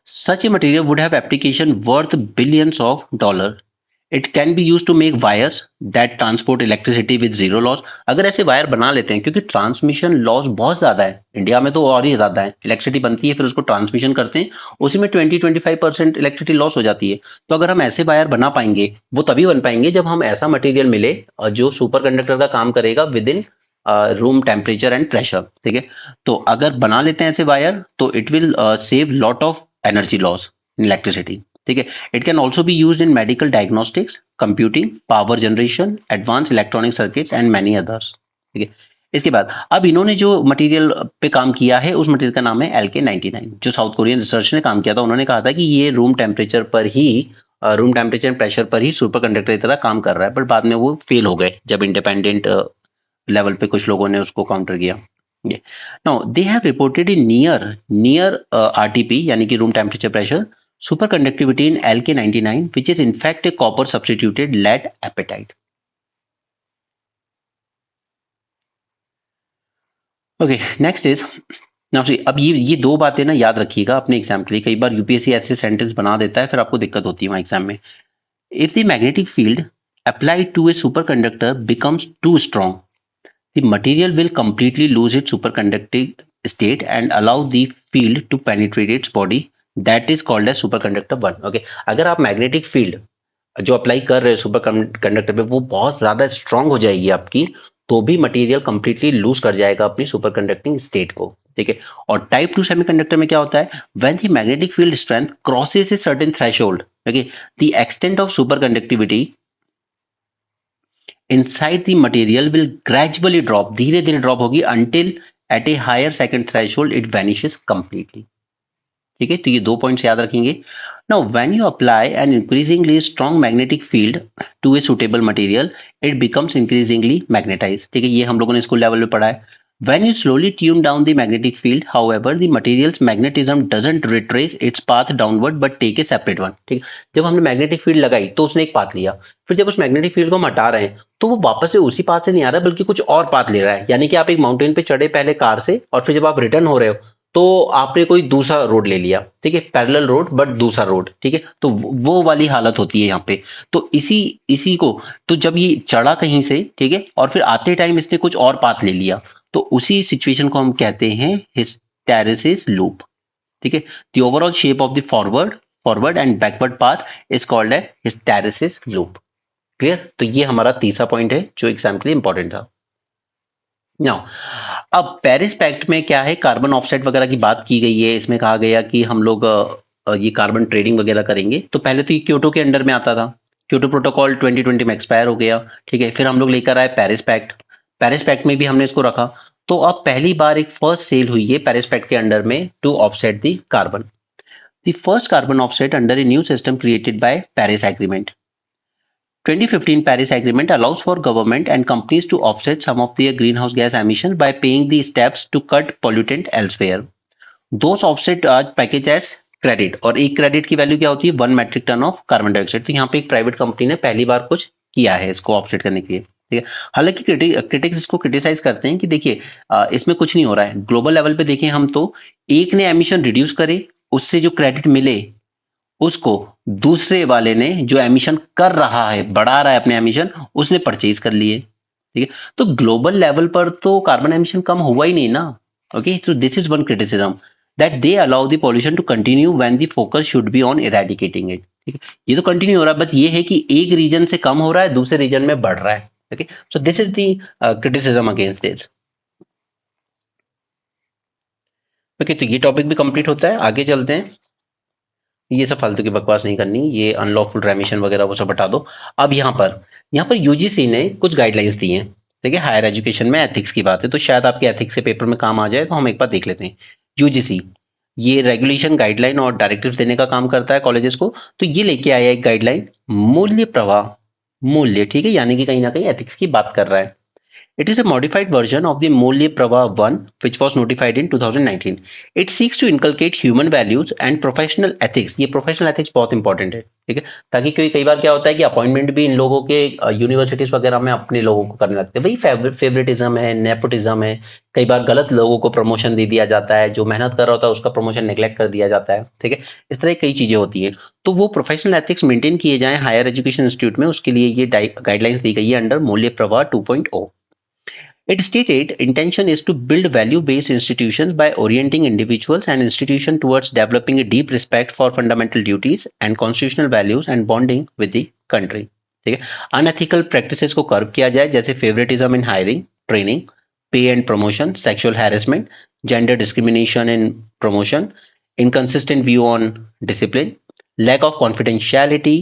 Such a material would have application worth billions of dollars. It can be used to make wires that transport electricity with zero loss। अगर ऐसे wire बना लेते हैं, क्योंकि transmission loss बहुत ज्यादा है India में, तो और ही ज्यादा है। इलेक्ट्रिसिटी बनती है, फिर उसको ट्रांसमिशन करते हैं, उसी में 20-25% इलेक्ट्रिसिटी लॉस हो जाती है। तो अगर हम ऐसे वायर बना पाएंगे, वो तभी बन पाएंगे जब हम ऐसा मटेरियल मिले जो सुपर कंडक्टर का काम करेगा with in room temperature and pressure. ठीक है, तो अगर बना लेते हैं ऐसे वायर, तो it will save lot of energy loss in electricity. ठीक है, it can also be use in medical diagnostics, computing, power generation, advance electronic circuits and many others. ठीक है, इसके बाद अब इन्होंने जो मटेरियल पे काम किया है, उस मटेरियल का नाम है LK99, जो साउथ कोरियन रिसर्च ने काम किया था। उन्होंने कहा था कि ये रूम टेम्परेचर एंड प्रेशर पर ही सुपर कंडक्टर की तरह काम कर रहा है, बट बाद में वो फेल हो गए जब इंडिपेंडेंट लेवल पे कुछ लोगों ने उसको काउंटर किया। Now they have reported in near RTP यानी कि room temperature pressure super conductivity in LK99 which is in fact a copper substituted lead apatite। Okay, next is, now see, अब ये दो बातें ना याद रखिएगा अपने एग्जाम के लिए। कई बार यूपीएससी ऐसे सेंटेंस बना देता है, फिर आपको दिक्कत होती है वहां एग्जाम में। If the magnetic field applied to a superconductor becomes too strong, the material will completely lose its superconducting state and allow the field to penetrate its body. That is called as superconductor 1. Okay, अगर आप magnetic field जो apply कर रहे हो super conductor पे वो बहुत ज्यादा स्ट्रांग हो जाएगी आपकी, तो भी मटेरियल कंप्लीटली लूज कर जाएगा अपनी सुपर कंडक्टिंग स्टेट को, ठीक है। और टाइप 2 सेमीकंडक्टर में क्या होता है, when the magnetic field strength crosses a certain threshold, okay, the extent of superconductivity inside the material will gradually drop, धीरे धीरे ड्रॉप होगी until at a higher second threshold it vanishes completely, ठीक है। तो ये 2 points याद रखेंगे। Now when you apply an increasingly strong magnetic field to a suitable material it becomes increasingly magnetise, ठीक है, ये हम लोगों ने स्कूल लेवल पे पढ़ा है। When you slowly tune down the magnetic field, however, the material's magnetism doesn't retrace its path downward but take a separate one, ठीक है। जब हमने मैग्नेटिक फील्ड लगाई तो उसने एक पाथ लिया, फिर जब उस मैग्नेटिक फील्ड को हम हटा रहे हैं तो वो वापस से उसी पाथ से नहीं आ रहा बल्कि कुछ और पाथ ले रहा है। यानी कि आप एक माउंटेन पे चढ़े पहले कार से और फिर जब आप रिटर्न हो रहे हो तो आपने कोई दूसरा रोड ले लिया, ठीक है, पैरेलल रोड बट दूसरा रोड, ठीक है। तो वो वाली हालत होती है यहाँ पे। तो इसी इसी को, तो जब ये चढ़ा कहीं से, ठीक है, और फिर आते टाइम इसने कुछ और पाथ ले लिया, तो उसी सिचुएशन को हम कहते हैं हिस्टैरिसीस लूप, ठीक है। The overall shape of the forward and backward path is called a hysteresis loop. Clear? तो ये हमारा तीसरा पॉइंट है जो एग्जाम के लिए इंपॉर्टेंट था। नाउ अब पेरिस पैक्ट में क्या है, कार्बन ऑफसेट वगैरह की बात की गई है। इसमें कहा गया कि हम लोग ये कार्बन ट्रेडिंग वगैरह करेंगे। तो पहले तो ये क्योटो के अंडर में आता था, क्योटो प्रोटोकॉल 2020 में एक्सपायर हो गया, ठीक है। फिर हम लोग लेकर आए पेरिस पैक्ट, पेरिस पैक्ट में भी हमने इसको रखा। तो अब पहली बार एक फर्स्ट सेल हुई है पेरिस पैक्ट के अंडर में to offset the carbon, the first carbon offset under a new system created by Paris agreement. 2015 Paris Agreement allows for government and companies to offset some of their greenhouse gas emissions by paying the steps to cut pollutant elsewhere. Those offset are packaged as credit, और एक credit की value क्या होती है, 1 metric ton of carbon dioxide. तो यहाँ पे एक प्राइवेट कंपनी ने पहली बार कुछ किया है इसको ऑफसेट करने के लिए, ठीक है। हालांकि क्रिटिक्स इसको क्रिटिसाइज करते हैं कि देखिए इसमें कुछ नहीं हो रहा है। ग्लोबल लेवल पे देखें हम तो एक ने एमिशन रिड्यूस करे, उससे जो क्रेडिट मिले उसको दूसरे वाले ने जो एमिशन कर रहा है, बढ़ा रहा है अपने एमिशन, उसने परचेज कर लिए, ठीक है। तो ग्लोबल लेवल पर तो कार्बन एमिशन कम हुआ ही नहीं ना, okay. So this is one criticism that they allow the pollution to continue when the focus should be on eradicating it, ठीक है। ये तो कंटिन्यू हो रहा है, बस ये है कि एक रीजन से कम हो रहा है, दूसरे रीजन में बढ़ रहा है, okay. So this is the criticism against this, okay. तो ये टॉपिक भी कंप्लीट होता है। आगे चलते हैं। ये सब फालतू की बकवास नहीं करनी, ये अनलॉफुल रेमिशन वगैरह वो सब हटा दो। अब यहाँ पर यूजीसी ने कुछ गाइडलाइंस दी हैं, ठीक है। हायर एजुकेशन में एथिक्स की बात है तो शायद आपके एथिक्स के पेपर में काम आ जाए, तो हम एक बार देख लेते हैं। यूजीसी ये रेगुलेशन, गाइडलाइन और डायरेक्टिव देने का काम करता है कॉलेजेस को। तो ये लेके आया एक गाइडलाइन, मूल्य प्रवाह, मूल्य, ठीक है, यानी कि कहीं ना कहीं एथिक्स की बात कर रहा है। It is a modified version of the Molye Prava 1 which was notified in 2019. It seeks to inculcate human values and professional ethics. ये professional ethics बहुत इंपॉर्टेंट है, ठीक है, ताकि क्योंकि कई बार क्या होता है कि अपॉइंटमेंट भी इन लोगों के यूनिवर्सिटीज वगैरह में अपने लोगों को करने लगते हैं। वही फेवरेटिज्म है, नेपोटिज्म है, कई बार गलत लोगों को प्रमोशन दे दिया जाता है, जो मेहनत कर रहा होता है उसका प्रमोशन नेग्लेक्ट कर दिया जाता है, ठीक है। इस तरह कई चीजें होती है। तो वो प्रोफेशनल एथिक्स मेंटेन किए जाएं हायर एजुकेशन इंस्टीट्यूट में, उसके लिए ये गाइडलाइंस दी गई है अंडर मूल्य प्रवाह 2.0। It stated intention is to build value-based institutions by orienting individuals and institutions towards developing a deep respect for fundamental duties and constitutional values and bonding with the country, ठीक है। Unethical practices को curve किया जाए, जैसे favouritism इन hiring, training, पे and promotion, sexual harassment, gender discrimination in promotion, inconsistent view on discipline, lack of confidentiality,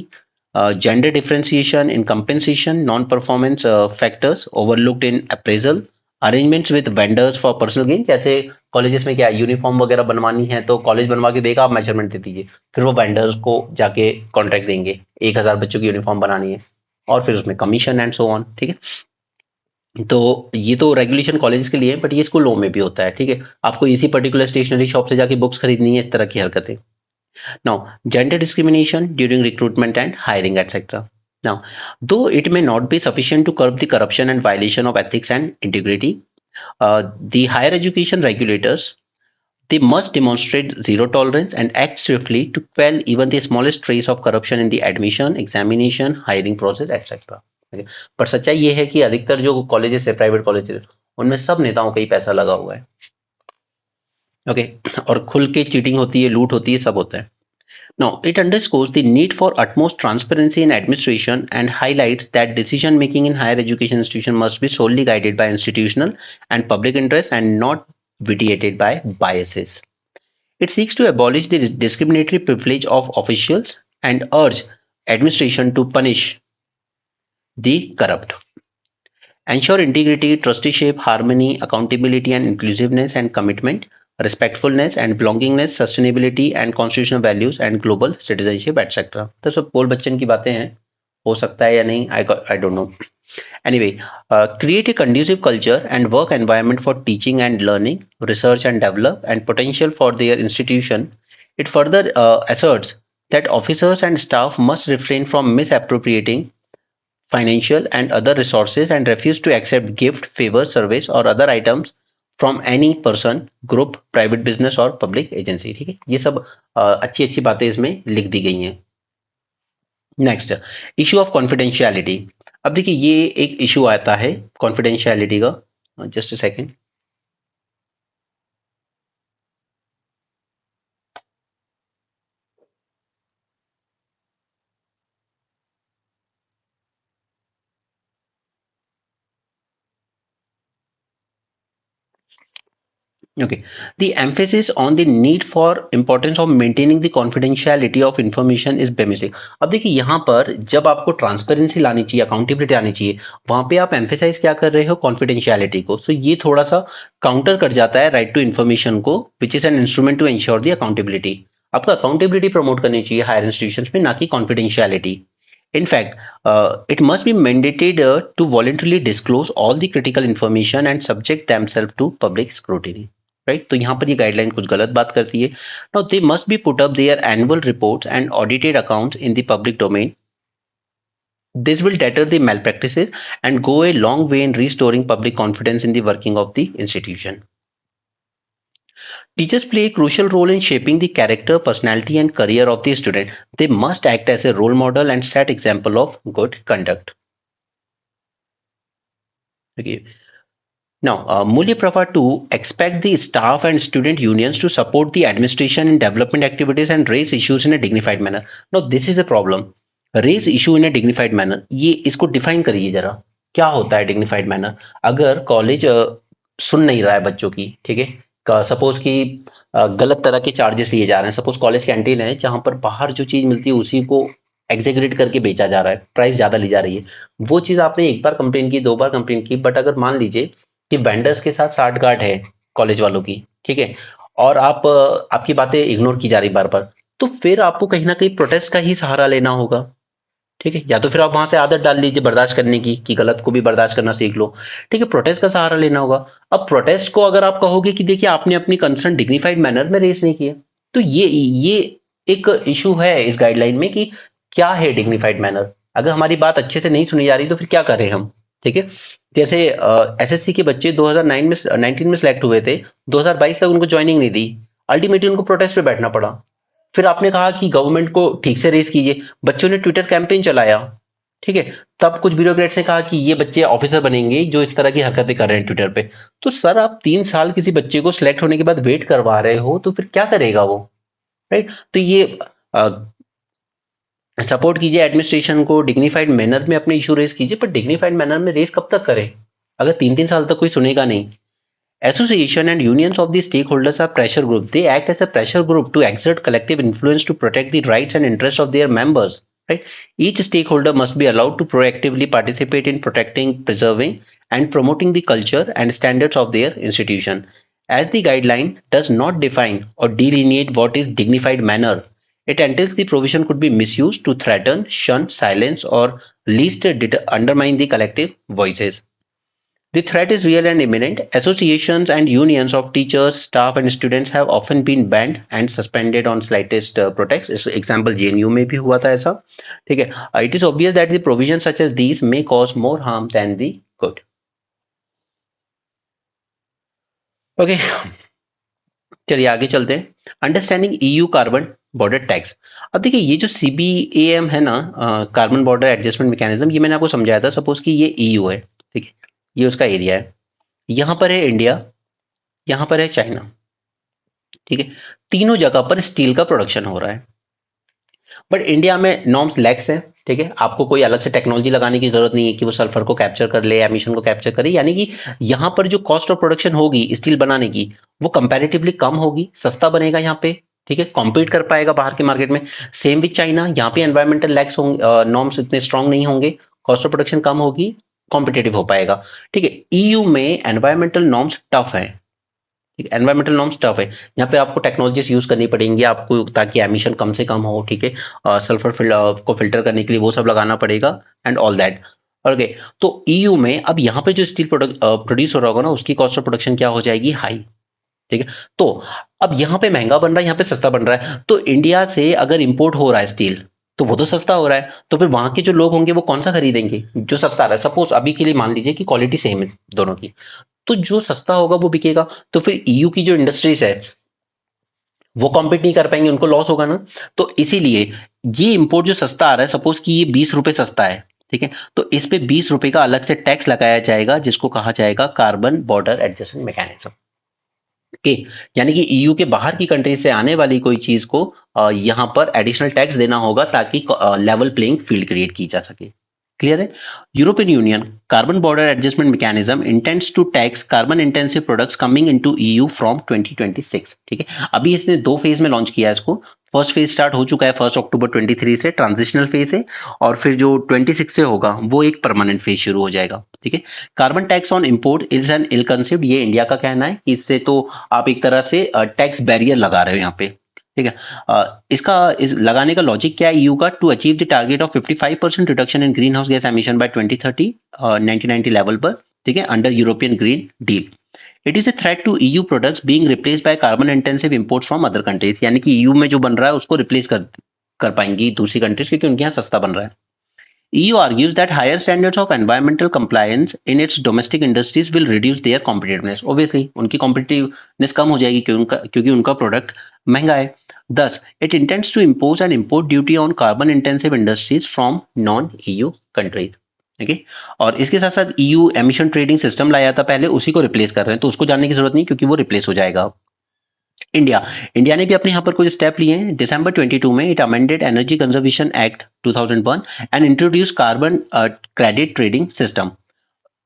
gender differentiation in compensation, non-performance factors overlooked in appraisal, arrangements with vendors for personal gain। जैसे colleges में क्या uniform वगैरह बनवानी है तो college बनवा के देगा, आप मेजरमेंट दे दीजिए, फिर वो वेंडर्स को जाके कॉन्ट्रैक्ट देंगे, 1000 बच्चों की यूनिफॉर्म बनानी है और फिर उसमें कमीशन एंड सो ऑन, ठीक है। तो ये तो रेगुलेशन कॉलेज के लिए है, बट ये स्कूलों में भी होता है, ठीक है। आपको इसी पर्टिकुलर स्टेशनरी शॉप से जाके बुक्स खरीदनी है, इस तरह की हरकतें। Now, gender discrimination during recruitment and hiring, etc. Now, though it may not be sufficient to curb the corruption and violation of ethics and integrity, the higher education regulators, they must demonstrate zero tolerance and act swiftly to quell even the smallest trace of corruption in the admission, examination, hiring process, etc. पर सच्चाई ये है कि अधिकतर जो colleges है, private colleges, उनमें सब नेताओं का ही पैसा लगा हुआ है। ओके, और खुल के चीटिंग होती है, लूट होती है, सब होता है। Now, it underscores the need for utmost transparency in administration and highlights that decision making in higher education institutions must be solely guided by institutional and public interest and not vitiated by biases. It seeks to abolish the discriminatory privilege of officials and urge administration to punish the corrupt. Ensure integrity, trusteeship, harmony, accountability and inclusiveness and commitment, respectfulness and belongingness, sustainability and constitutional values and global citizenship etc. तो सब पोल बच्चन की बातें हैं, हो सकता है या नहीं, I don't know. Anyway, create a conducive culture and work environment for teaching and learning, research and develop, and potential for their institution. It further asserts that officers and staff must refrain from misappropriating financial and other resources and refuse to accept gift, favor, service or other items from any person, group, private business और public agency। ठीक है, ये सब अच्छी अच्छी बातें इसमें लिख दी गई हैं। Next, issue of confidentiality. अब देखिए ये एक इशू आता है कॉन्फिडेंशियलिटी का, just a second. Okay. The emphasis on the need for importance of maintaining the confidentiality of information is basic। अब देखिए यहाँ पर जब आपको ट्रांसपेरेंसी लानी चाहिए, अकाउंटेबिलिटी आनी चाहिए, वहां पे आप एम्फेसाइज क्या कर रहे हो, कॉन्फिडेंशियलिटी को। सो ये थोड़ा सा काउंटर कर जाता है राइट टू इन्फॉर्मेशन को, which is an instrument to ensure the accountability. आपको अकाउंटेबिलिटी प्रमोट करनी चाहिए हायर इंस्टीट्यूशंस में, ना कि confidentiality. In fact, it must be mandated to voluntarily disclose all the critical information and subject themselves to public scrutiny। Right, तो यहाँ पर ये गाइडलाइन कुछ गलत बात करती है। Now they must be put up there annual reports and audited accounts in the public domain. This will deter the malpractices and go a long way in restoring public confidence in the working of the institution. Teachers play a crucial role in shaping the character, personality, and career of the student. They must act as a role model and set example of good conduct. Okay. Now, Mulya prefer to expect the staff and student unions to support the administration in development activities and raise issues in a dignified manner. Now, this is a problem. Raise issue in a dignified manner. ये इसको define करिए जरा, क्या होता है dignified manner. अगर college सुन नहीं रहा है बच्चों की, ठीक है, सपोज कि गलत तरह के चार्जेस लिए जा रहे हैं, सपोज कॉलेज कैंटीन है जहां पर बाहर जो चीज मिलती है उसी को एग्जीक्यूट करके बेचा जा रहा है, प्राइस ज्यादा ली जा रही है। वो चीज आपने एक बार कंप्लेन की, दो बार कंप्लेन की, बट अगर मान लीजिए कि वेंडर्स के साथ साठ गांठ है कॉलेज वालों की, ठीक है, और आपकी बातें इग्नोर की जा रही बार बार, तो फिर आपको कहीं ना कहीं प्रोटेस्ट का ही सहारा लेना होगा। ठीक है, या तो फिर आप वहां से आदत डाल लीजिए बर्दाश्त करने की, कि गलत को भी बर्दाश्त करना सीख लो। ठीक है, प्रोटेस्ट का सहारा लेना होगा। अब प्रोटेस्ट को अगर आप कहोगे कि देखिए आपने अपनी कंसर्न डिग्निफाइड मैनर में रेस नहीं किया, तो ये एक इशू है इस गाइडलाइन में कि क्या है डिग्निफाइड मैनर। अगर हमारी बात अच्छे से नहीं सुनी जा रही तो फिर क्या करें हम। ठीक है, जैसे एसएससी के बच्चे 2009 में 19 में सिलेक्ट हुए थे, 2022 तक उनको ज्वाइनिंग नहीं दी, अल्टीमेटली उनको प्रोटेस्ट पे बैठना पड़ा। फिर आपने कहा कि गवर्नमेंट को ठीक से रेस कीजिए, बच्चों ने ट्विटर कैंपेन चलाया, ठीक है, तब कुछ ब्यूरोक्रेट्स ने कहा कि ये बच्चे ऑफिसर बनेंगे जो इस तरह की हरकतें कर रहे हैं ट्विटर पे। तो सर आप 3 साल किसी बच्चे को सिलेक्ट होने के बाद वेट करवा रहे हो, तो फिर क्या करेगा वो। राइट, तो ये सपोर्ट कीजिए एडमिनिस्ट्रेशन को, डिग्निफाइड मैनर में अपने इशू रेस कीजिए, पर डिग्निफाइड मैनर में रेस कब तक करें अगर 3-3 साल तक कोई सुनेगा नहीं। Association and unions of the stakeholders are pressure group. They act as a pressure group to exert collective influence to protect the rights and interests of their members. Right? Each stakeholder must be allowed to proactively participate in protecting, preserving, and promoting the culture and standards of their institution. As the guideline does not define or delineate what is dignified manner, it entails the provision could be misused to threaten, shun, silence, or least undermine the collective voices. The threat is real and imminent. Associations and unions of teachers, staff, and students have often been banned and suspended on slightest pretext. इस example JNU में भी हुआ था ऐसा। ठीक है, it is obvious that the provisions such as these may cause more harm than the good. Okay, चलिए आगे चलते हैं। Understanding EU carbon border tax. अब देखिए ये जो CBAM है ना, कार्बन बॉर्डर एडजस्टमेंट मैकेनिज्म, ये मैंने आपको समझाया था। सपोज कि ये EU है, ठीक है, ये उसका एरिया है। यहाँ पर है इंडिया, यहाँ पर है चाइना, ठीक है। तीनों जगह पर स्टील का प्रोडक्शन हो रहा है, बट इंडिया में नॉर्म्स लैक्स है, ठीक है। आपको कोई अलग से टेक्नोलॉजी लगाने की जरूरत नहीं है कि वो सल्फर को कैप्चर कर ले, एमिशन को कैप्चर करे, यानी कि यहाँ पर जो कॉस्ट ऑफ प्रोडक्शन होगी स्टील बनाने की वो कंपैरेटिवली कम होगी, सस्ता बनेगा यहाँ पे, ठीक है, कॉम्पीट कर पाएगा बाहर के मार्केट में। सेम विद चाइना, यहाँ पे एनवायरमेंटल लैक्स होंगे, नॉर्म्स इतने स्ट्रांग नहीं होंगे, कॉस्ट ऑफ प्रोडक्शन कम होगी, कॉम्पिटेटिव हो पाएगा, ठीक है। ईयू में एनवायरमेंटल नॉर्म्स टफ है, ठीक है, एनवायरमेंटल नॉर्म्स टफ है। यहाँ पे आपको टेक्नोलॉजीज यूज करनी पड़ेंगी आपको, ताकि एमिशन कम से कम हो, ठीक है। सल्फर को फिल्टर करने के लिए वो सब लगाना पड़ेगा एंड ऑल दैट। ओके, तो ईयू में अब यहाँ पे जो स्टील प्रोड्यूस हो रहा होगा ना, उसकी कॉस्ट ऑफ प्रोडक्शन क्या हो जाएगी, हाई, ठीक है। तो अब यहाँ पे महंगा बन रहा है, यहाँ पे सस्ता बन रहा है, तो इंडिया से अगर इंपोर्ट हो रहा है स्टील तो वो तो सस्ता हो रहा है, तो फिर वहां के जो लोग होंगे वो कौन सा खरीदेंगे, जो सस्ता आ रहा है। सपोज अभी के लिए मान लीजिए कि क्वालिटी सेम है दोनों की, तो जो सस्ता होगा वो बिकेगा, तो फिर ईयू की जो इंडस्ट्रीज है वो कॉम्पीट नहीं कर पाएंगे, उनको लॉस होगा ना। तो इसीलिए ये इंपोर्ट जो सस्ता आ रहा है, सपोज कि ये 20 रुपए सस्ता है, ठीक है, तो इस पे 20 रुपए का अलग से टैक्स लगाया जाएगा, जिसको कहा जाएगा carbon border adjustment mechanism, okay. यानी कि ईयू के बाहर की कंट्री से आने वाली कोई चीज को यहाँ पर एडिशनल टैक्स देना होगा, ताकि लेवल प्लेइंग फील्ड क्रिएट की जा सके। क्लियर है। European Union carbon border adjustment mechanism intends to tax carbon intensive products coming into EU from 2026, ठीक है। अभी इसने 2 फेज में लॉन्च किया है इसको। फर्स्ट फेज स्टार्ट हो चुका है 1 अक्टूबर 23 से, ट्रांजिशनल फेज है, और फिर जो 26 से होगा वो एक परमानेंट फेज शुरू हो जाएगा, ठीक है। Carbon tax on import is an ill concept, ये इंडिया का कहना है कि इससे तो आप एक तरह से टैक्स बैरियर लगा रहे हो यहाँ पे, ठीक है। इसका लगाने का लॉजिक क्या है ईयू का, to achieve the target of 55% reduction in greenhouse gas emission by 2030 1990 level पर, ठीक है, under European green deal. It is a threat to EU products being replaced by carbon intensive imports from other countries, यानी कि EU में जो बन रहा है उसको रिप्लेस कर पाएंगी दूसरी कंट्रीज, क्योंकि उनके यहाँ सस्ता बन रहा है। EU argues that higher standards of environmental compliance in its domestic industries will reduce their competitiveness. Obviously, उनकी competitiveness कम हो जाएगी, क्योंकि उनका प्रोडक्ट महंगा है। Thus, it intends to impose an import duty on carbon-intensive industries from non-EU countries. ठीक है। और इसके साथ साथ EU एमिशन ट्रेडिंग सिस्टम लाया था पहले, उसी को रिप्लेस कर रहे हैं, तो उसको जानने की जरूरत नहीं, क्योंकि वो रिप्लेस हो जाएगा। इंडिया इंडिया ने भी अपने यहाँ पर कुछ स्टेप लिए हैं। दिसंबर 22 में it amended energy conservation act 2001 and introduce carbon credit trading system.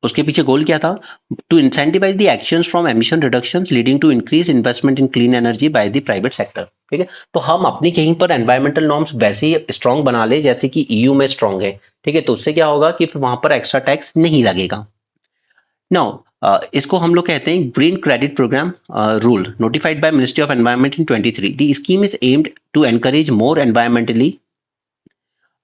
उसके पीछे गोल क्या था, to incentivise the actions from emission reduction leading to increase investment in clean energy by the private sector, ठीक है। तो हम अपनी कहीं पर एनवायरमेंटल नॉर्म्स वैसे ही स्ट्रांग बना ले जैसे कि ईयू में स्ट्रांग है, ठीक है, तो उससे क्या होगा कि फिर वहां पर एक्स्ट्रा टैक्स नहीं लगेगा। नाउ इसको हम लोग कहते हैं green credit programme rule notified by ministry of environment in 23। The scheme is aimed to encourage more environmentally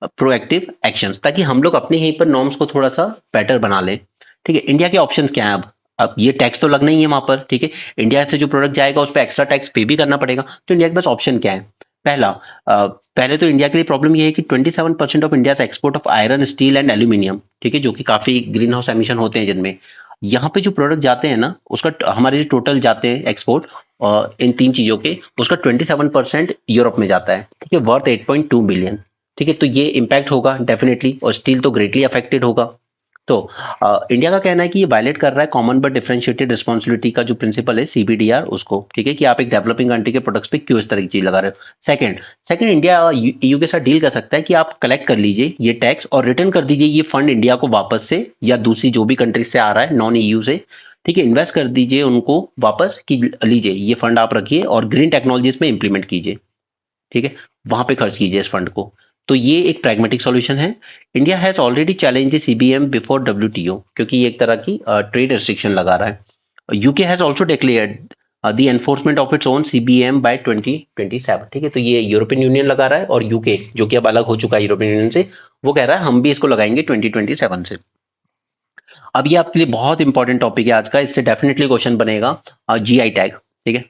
proactive actions, ताकि हम लोग अपने यहीं पर नॉर्म्स को थोड़ा सा बेटर बना लें, ठीक है। इंडिया के ऑप्शंस क्या हैं अब ये टैक्स तो लगना ही है वहां पर, ठीक है। इंडिया से जो प्रोडक्ट जाएगा उस पर एक्स्ट्रा टैक्स पे भी करना पड़ेगा, तो इंडिया के पास ऑप्शन क्या है। पहला, पहले तो इंडिया के लिए प्रॉब्लम ये है कि 27% of India export of iron steel and aluminium, ठीक है, जो कि काफी ग्रीन हाउस एमिशन होते हैं जिनमें, यहाँ पे जो प्रोडक्ट जाते हैं ना उसका हमारे टोटल जाते हैं एक्सपोर्ट इन तीन चीजों के, उसका 27% यूरोप में जाता है, ठीक है, वर्थ 8.2 बिलियन, ठीक है। तो ये इम्पैक्ट होगा डेफिनेटली, और स्टील तो ग्रेटली अफेक्टेड होगा। तो इंडिया का कहना है कि ये वायलेट कर रहा है कॉमन बट डिफरेंशिएटेड रिस्पॉन्सिबिलिटी का जो प्रिंसिपल है सीबीडीआर उसको, ठीक है, कि आप एक डेवलपिंग कंट्री के प्रोडक्ट्स पे क्यों इस तरह की चीज लगा रहे हो। सेकंड सेकंड इंडिया ईयू के साथ डील कर सकता है कि आप कलेक्ट कर लीजिए ये टैक्स और रिटर्न कर दीजिए ये फंड इंडिया को वापस से, या दूसरी जो भी कंट्रीज से आ रहा है नॉन ईयू से, ठीक है, इन्वेस्ट कर दीजिए उनको वापस, कि लीजिए ये फंड आप रखिए और ग्रीन टेक्नोलॉजीज में इंप्लीमेंट कीजिए, ठीक है, वहां पे खर्च कीजिए इस फंड को। तो ये एक प्रैग्मेटिक सॉल्यूशन है। India has already challenge the CBM before WTO, क्योंकि ये एक तरह की ट्रेड रेस्ट्रिक्शन लगा रहा है। UK has also declared the enforcement of its own CBM by 2027, ठीक है। तो ये यूरोपियन यूनियन लगा रहा है, और यूके जो कि अब अलग हो चुका है यूरोपियन यूनियन से, वो कह रहा है हम भी इसको लगाएंगे 2027 से। अब ये आपके लिए बहुत इंपॉर्टेंट टॉपिक है आज का, इससे डेफिनेटली क्वेश्चन बनेगा, जीआई टैग, ठीक है।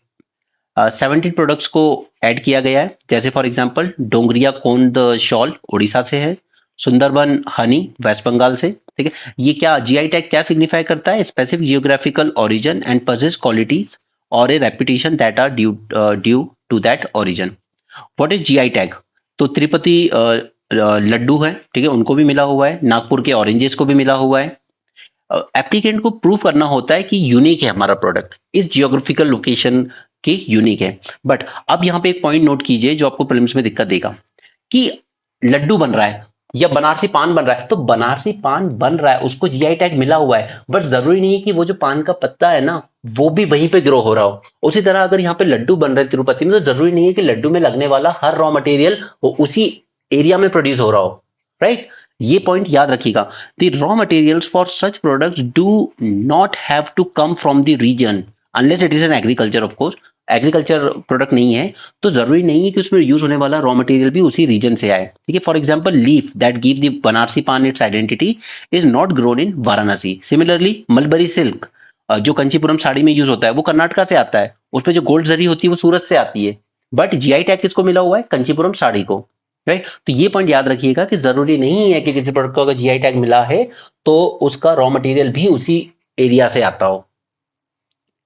17 प्रोडक्ट्स को ऐड किया गया है, जैसे for example Dongria Kondh shawl Orissa से है, सुंदरबन हनी वेस्ट बंगाल से, ठीक है। ये क्या जीआई टैग क्या सिग्निफाई करता है, specific geographical origin and persist qualities और a reputation that are due to that origin. What is GI tag, तो तिरुपति लड्डू है, ठीक है, उनको भी मिला हुआ है, नागपुर के ऑरेंजेस को भी मिला हुआ है, एप्लीकेंट को प्रूव करना होता है कि यूनिक है हमारा प्रोडक्ट, इस जियोग्राफिकल लोकेशन के यूनिक है। बट अब यहाँ पे एक पॉइंट नोट कीजिए जो आपको प्रीलिम्स में दिक्कत देगा कि लड्डू बन रहा है या बनारसी पान बन रहा है, तो बनारसी पान बन रहा है उसको जीआई टैग मिला हुआ है, बट जरूरी नहीं है कि वो जो पान का पत्ता है ना वो भी वहीं पे ग्रो हो रहा हो। उसी तरह अगर यहाँ पे लड्डू बन रहे हैं तिरुपति में, तो जरूरी नहीं है कि लड्डू में लगने वाला हर रॉ मटेरियल वो उसी एरिया में प्रोड्यूस हो रहा हो, राइट। ये पॉइंट याद रखिएगा। The raw materials for such products do not have to come from the region unless it is an agriculture. Of course agriculture product नहीं है तो जरूरी नहीं है कि उसमें यूज होने वाला रॉ मटेरियल भी उसी रीजन से आए, ठीक है। For example leaf that give the Banarasi paan its identity is not grown in Varanasi. Similarly mulberry silk जो कंचीपुरम साड़ी में यूज होता है वो कर्नाटका से आता है, उसमें जो गोल्ड जरी होती है वो सूरत से आती है, बट जीआई टैग किसको मिला हुआ है? कंचीपुरम साड़ी को, राइट। तो ये पॉइंट याद रखिएगा कि जरूरी नहीं है कि किसी प्रोडक्ट को अगर जीआई टैग मिला है तो उसका रॉ मटेरियल भी उसी एरिया से आता हो।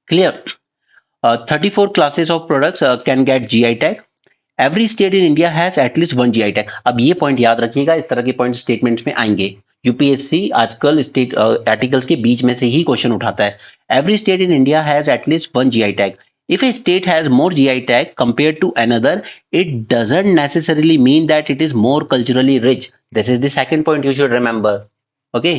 Clear. 34 classes of products can get GI tag. Every state in India has at least one GI tag. अब ये पॉइंट याद रखिएगा, इस तरह के पॉइंट स्टेटमेंट्स में आएंगे। यूपीएससी आजकल स्टेट आर्टिकल्स के बीच में से ही क्वेश्चन उठाता है। Every state in India has at least one GI tag. If a state has more GI tag compared to another, it doesn't necessarily mean that it is more culturally rich. This is the second point you should remember. Okay.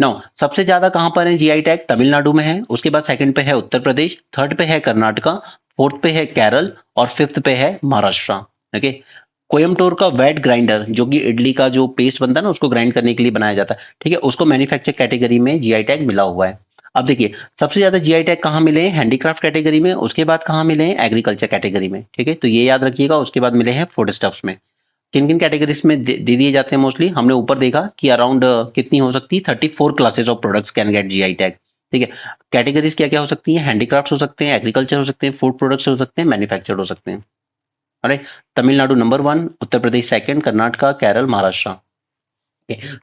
Now सबसे ज्यादा कहां पर है GI tag? Tamil Nadu में है, उसके बाद second पे है उत्तर प्रदेश, थर्ड पे है कर्नाटका, फोर्थ पे है केरल और फिफ्थ पे है महाराष्ट्र। ओके। कोयम्बटूर का वेट ग्राइंडर जो कि इडली का जो पेस्ट बनता है ना उसको ग्राइंड करने के लिए बनाया जाता है, ठीक है, उसको मैन्युफैक्चर कैटेगरी में जीआई टैग मिला हुआ है। अब देखिए सबसे ज्यादा जीआई टैग कहाँ मिले हैं? हैंडीक्राफ्ट कैटेगरी में, उसके बाद कहाँ मिले हैं? एग्रीकल्चर कैटेगरी में, ठीक है। तो ये याद रखिएगा। उसके बाद मिले हैं फूड स्टफ्स में। किन किन कैटेगरीज में दे दिए जाते हैं मोस्टली? हमने ऊपर देखा कि अराउंड कितनी हो सकती है, 34 classes of products can get GI tag, ठीक है। कैटेगरीज क्या क्या हो सकती हैं? हैंडीक्राफ्ट हो सकते हैं, एग्रीकल्चर हो सकते हैं, फूड प्रोडक्ट्स हो सकते हैं, मैन्युफैक्चर्ड हो सकते हैं। अरे तमिलनाडु नंबर 1, उत्तर प्रदेश सेकंड, कर्नाटका, केरल, महाराष्ट्र।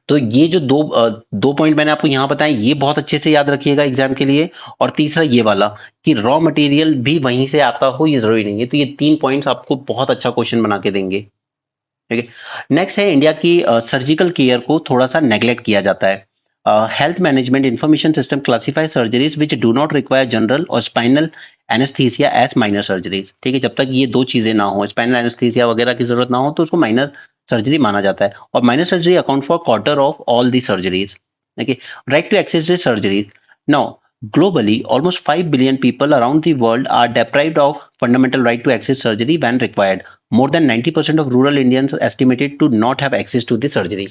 तो ये जो दो पॉइंट मैंने आपको यहाँ बताए ये बहुत अच्छे से याद रखिएगा एग्जाम के लिए। और तीसरा ये वाला कि रॉ मटेरियल भी वहीं से आता हो ये जरूरी नहीं है। तो ये 3 पॉइंट्स आपको बहुत अच्छा क्वेश्चन बना के देंगे, ठीक है। नेक्स्ट है इंडिया की सर्जिकल केयर को थोड़ा सा नेग्लेक्ट किया जाता है। Health management information system classify surgeries which do not require general or spinal anaesthesia as minor surgeries, ठीक है। जब तक ये दो चीजें ना हो, स्पाइनल एनेस्थीसिया वगैरह की जरूरत ना हो तो उसको माइनर सर्जरी माना जाता है। और minor surgery account for quarter of all the surgeries, okay। Right to access the surgeries. Now, globally, almost 5 billion people around the world are deprived of fundamental right to access surgery when required. More than 90% of rural Indians are estimated to not have access to the surgery.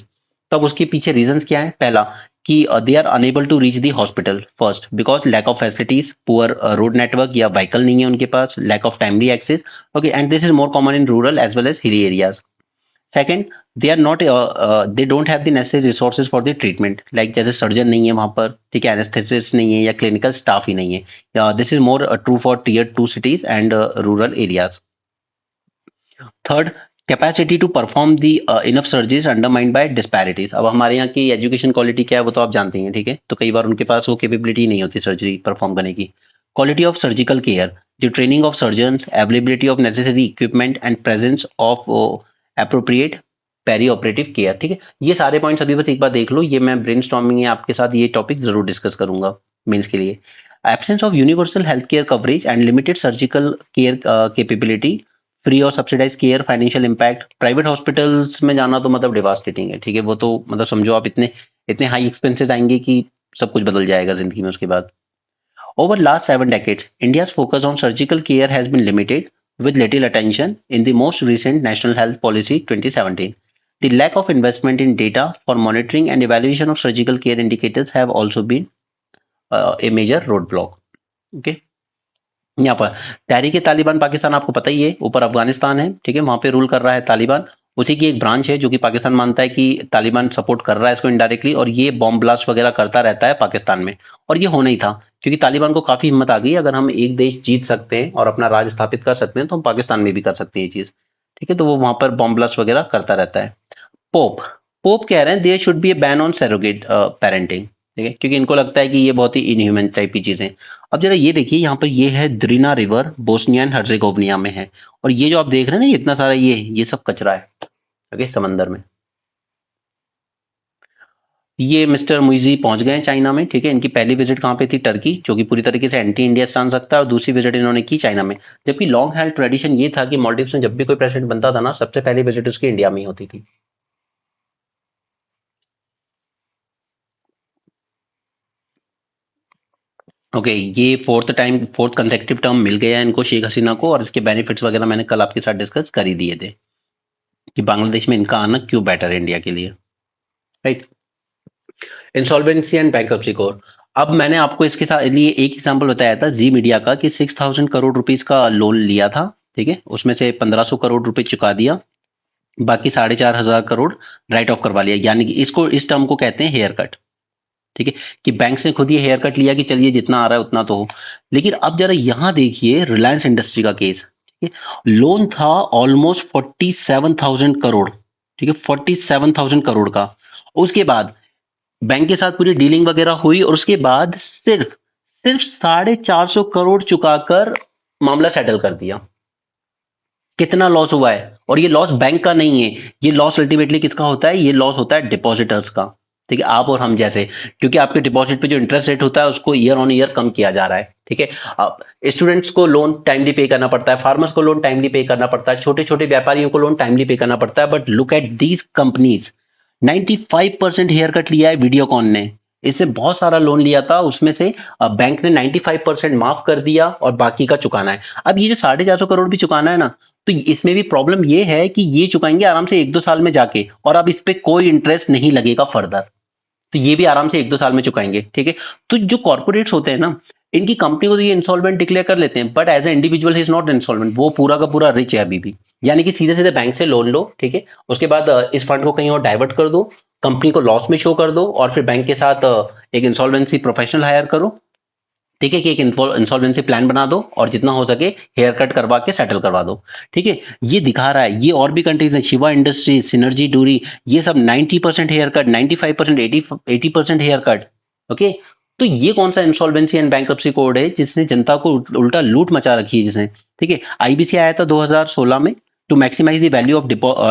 तब उसके पीछे reasons क्या है? पहला कि they are unable to reach the hospital, first because lack of facilities, poor road network या vehicle नहीं है उनके पास, lack of timely access, okay, and this is more common in rural as well as hilly areas. Second, they are not they don't have the necessary resources for the treatment, like जैसे surgeon नहीं है वहां पर, ठीक है, anaesthetist नहीं है या क्लिनिकल स्टाफ ही नहीं है। This is more true for tier 2 cities and rural areas. Third, capacity to perform the enough surgeries undermined by disparities. अब हमारे यहाँ की एजुकेशन क्वालिटी क्या है वो तो आप जानते हैं, ठीक है। तो कई बार उनके पास वो कैपेबिलिटी नहीं होती सर्जरी परफॉर्म करने की। क्वालिटी ऑफ सर्जिकल केयर, जो training of surgeons, availability of necessary equipment and presence of appropriate peri operative care, ठीक है। ये सारे पॉइंट्स अभी बस एक बार देख लो, ये मैं ब्रेनस्टॉर्मिंग है आपके साथ ये टॉपिक जरूर डिस्कस करूंगा मेंस के लिए। Absence of universal health care coverage and limited surgical care capability, free or subsidise care, financial impact. Private hospitals में जाना तो मतलब डिवास्टेटिंग है, ठीक है। वो तो मतलब समझो आप इतने इतने हाई एक्सपेंसेस आएंगे कि सब कुछ बदल जाएगा जिंदगी में उसके बाद। Over last 7 decades, India's focus on surgical care has been limited, with little attention in the most recent National Health Policy 2017. The lack of investment in data for monitoring and evaluation of surgical care indicators have also been a major roadblock. Okay. यहाँ पर तहरीक तालिबान पाकिस्तान आपको पता ही है, ऊपर अफगानिस्तान है, ठीक है, वहां पे रूल कर रहा है तालिबान। उसी की एक ब्रांच है जो कि पाकिस्तान मानता है कि तालिबान सपोर्ट कर रहा है इसको इनडायरेक्टली, और ये बॉम्ब ब्लास्ट वगैरह करता रहता है पाकिस्तान में। और ये होना ही था क्योंकि तालिबान को काफी हिम्मत आ गई, अगर हम एक देश जीत सकते हैं और अपना राज स्थापित कर सकते हैं तो हम पाकिस्तान में भी कर सकते हैं ये चीज, ठीक है। तो वो वहां पर बॉम्ब ब्लास्ट वगैरह करता रहता है। पोप पोप कह रहे हैं there should be a ban on surrogate parenting, ठीक है, क्योंकि इनको लगता है कि ये बहुत ही इनह्यूमन टाइप की चीजें। अब जरा ये देखिए यहाँ पर ये है द्रीना रिवर, बोस्निया एंड हर्जेगोविना में है, और ये जो आप देख रहे हैं ना ये इतना सारा ये सब कचरा है, ओके, समंदर में। ये मिस्टर मुइजी पहुंच गए हैं चाइना में, ठीक है। इनकी पहली विजिट कहाँ पे थी? टर्की, जो कि पूरी तरीके से एंटी इंडिया स्टांस रखता है, और दूसरी विजिट इन्होंने की चाइना में। जबकि लॉन्ग हेल्ड ट्रेडिशन ये था कि मालदीव्स में जब भी कोई प्रेसिडेंट बनता था ना, सबसे पहली विजिट उसकी इंडिया में ही होती थी। ओके, ये फोर्थ कंसेक्टिव टर्म मिल गया है इनको, शेख हसीना को, और इसके बेनिफिट्स वगैरह मैंने कल आपके साथ डिस्कस कर ही दिए थे कि बांग्लादेश में इनका आना क्यों बेटर है इंडिया के लिए, right. Insolvency and bankruptcy code. अब मैंने आपको इसके साथ लिए एक एग्जांपल बताया था जी मीडिया का कि 6,000 करोड़ रुपीस का लोन लिया था, ठीक है। उसमें से 1,500 करोड़ रुपए चुका दिया, बाकी 4,500 करोड़ राइट ऑफ करवा लिया। यानी कि इसको, इस टर्म को कहते हैं हेयर कट, ठीक है। कि बैंक ने खुद ये हेयर कट लिया कि चलिए जितना आ रहा है उतना तो हो। लेकिन अब जरा यहां देखिए रिलायंस इंडस्ट्री का केस, ठीक है। लोन था ऑलमोस्ट 47,000 करोड़, ठीक है, 47,000 करोड़ का। उसके बाद बैंक के साथ पूरी डीलिंग वगैरह हुई, और उसके बाद सिर्फ सिर्फ 450 करोड़ चुकाकर मामला सेटल कर दिया। कितना लॉस हुआ है? और ये लॉस बैंक का नहीं है, ये लॉस अल्टीमेटली किसका होता है? ये लॉस होता है डिपॉजिटर्स का, ठीक है, आप और हम जैसे। क्योंकि आपके डिपॉजिट पे जो इंटरेस्ट रेट होता है उसको ईयर ऑन ईयर कम किया जा रहा है, ठीक है। अब स्टूडेंट्स को लोन टाइमली पे करना पड़ता है, फार्मर्स को लोन टाइमली पे करना पड़ता है, छोटे छोटे व्यापारियों को लोन टाइमली पे करना पड़ता है। But look at these companies, 95% haircut लिया है वीडियोकॉन ने। इससे बहुत सारा लोन लिया था, उसमें से बैंक ने 95% माफ कर दिया और बाकी का चुकाना है। अब ये जो 450 करोड़ भी चुकाना है ना, तो इसमें भी प्रॉब्लम ये है कि ये चुकाएंगे आराम से 1-2 साल में जाके, और अब इस पे कोई इंटरेस्ट नहीं लगेगा फर्दर। तो ये भी आराम से 1-2 साल में चुकाएंगे, ठीक है। तो जो कॉर्पोरेट्स होते हैं ना, इनकी कंपनी को तो ये इंसॉल्वेंट डिक्लेयर कर लेते हैं, but as a individual he is not insolvent, वो पूरा का पूरा रिच है अभी भी। यानी कि सीधे सीधे बैंक से लोन लो, ठीक है। उसके बाद इस फंड को कहीं और डाइवर्ट कर दो, कंपनी को लॉस में शो कर दो, और फिर बैंक के साथ एक इंसॉल्वेंसी प्रोफेशनल हायर करो, ठीक है, कि एक इंसॉल्वेंसी प्लान बना दो, और जितना हो सके हेयर कट करवा के सेटल करवा दो, ठीक है। ये दिखा रहा है, ये और भी कंट्रीज है, शिवा इंडस्ट्रीज, सिनर्जी डूरी, ये सब 90% haircut, 95%, 80% haircut, okay. तो ये कौन सा इंसॉल्वेंसी एंड बैंक्रप्सी कोड है जिसने जनता को उल्टा लूट मचा रखी है जिसने, ठीक है। आईबीसी आया था 2016 में, to maximise the value of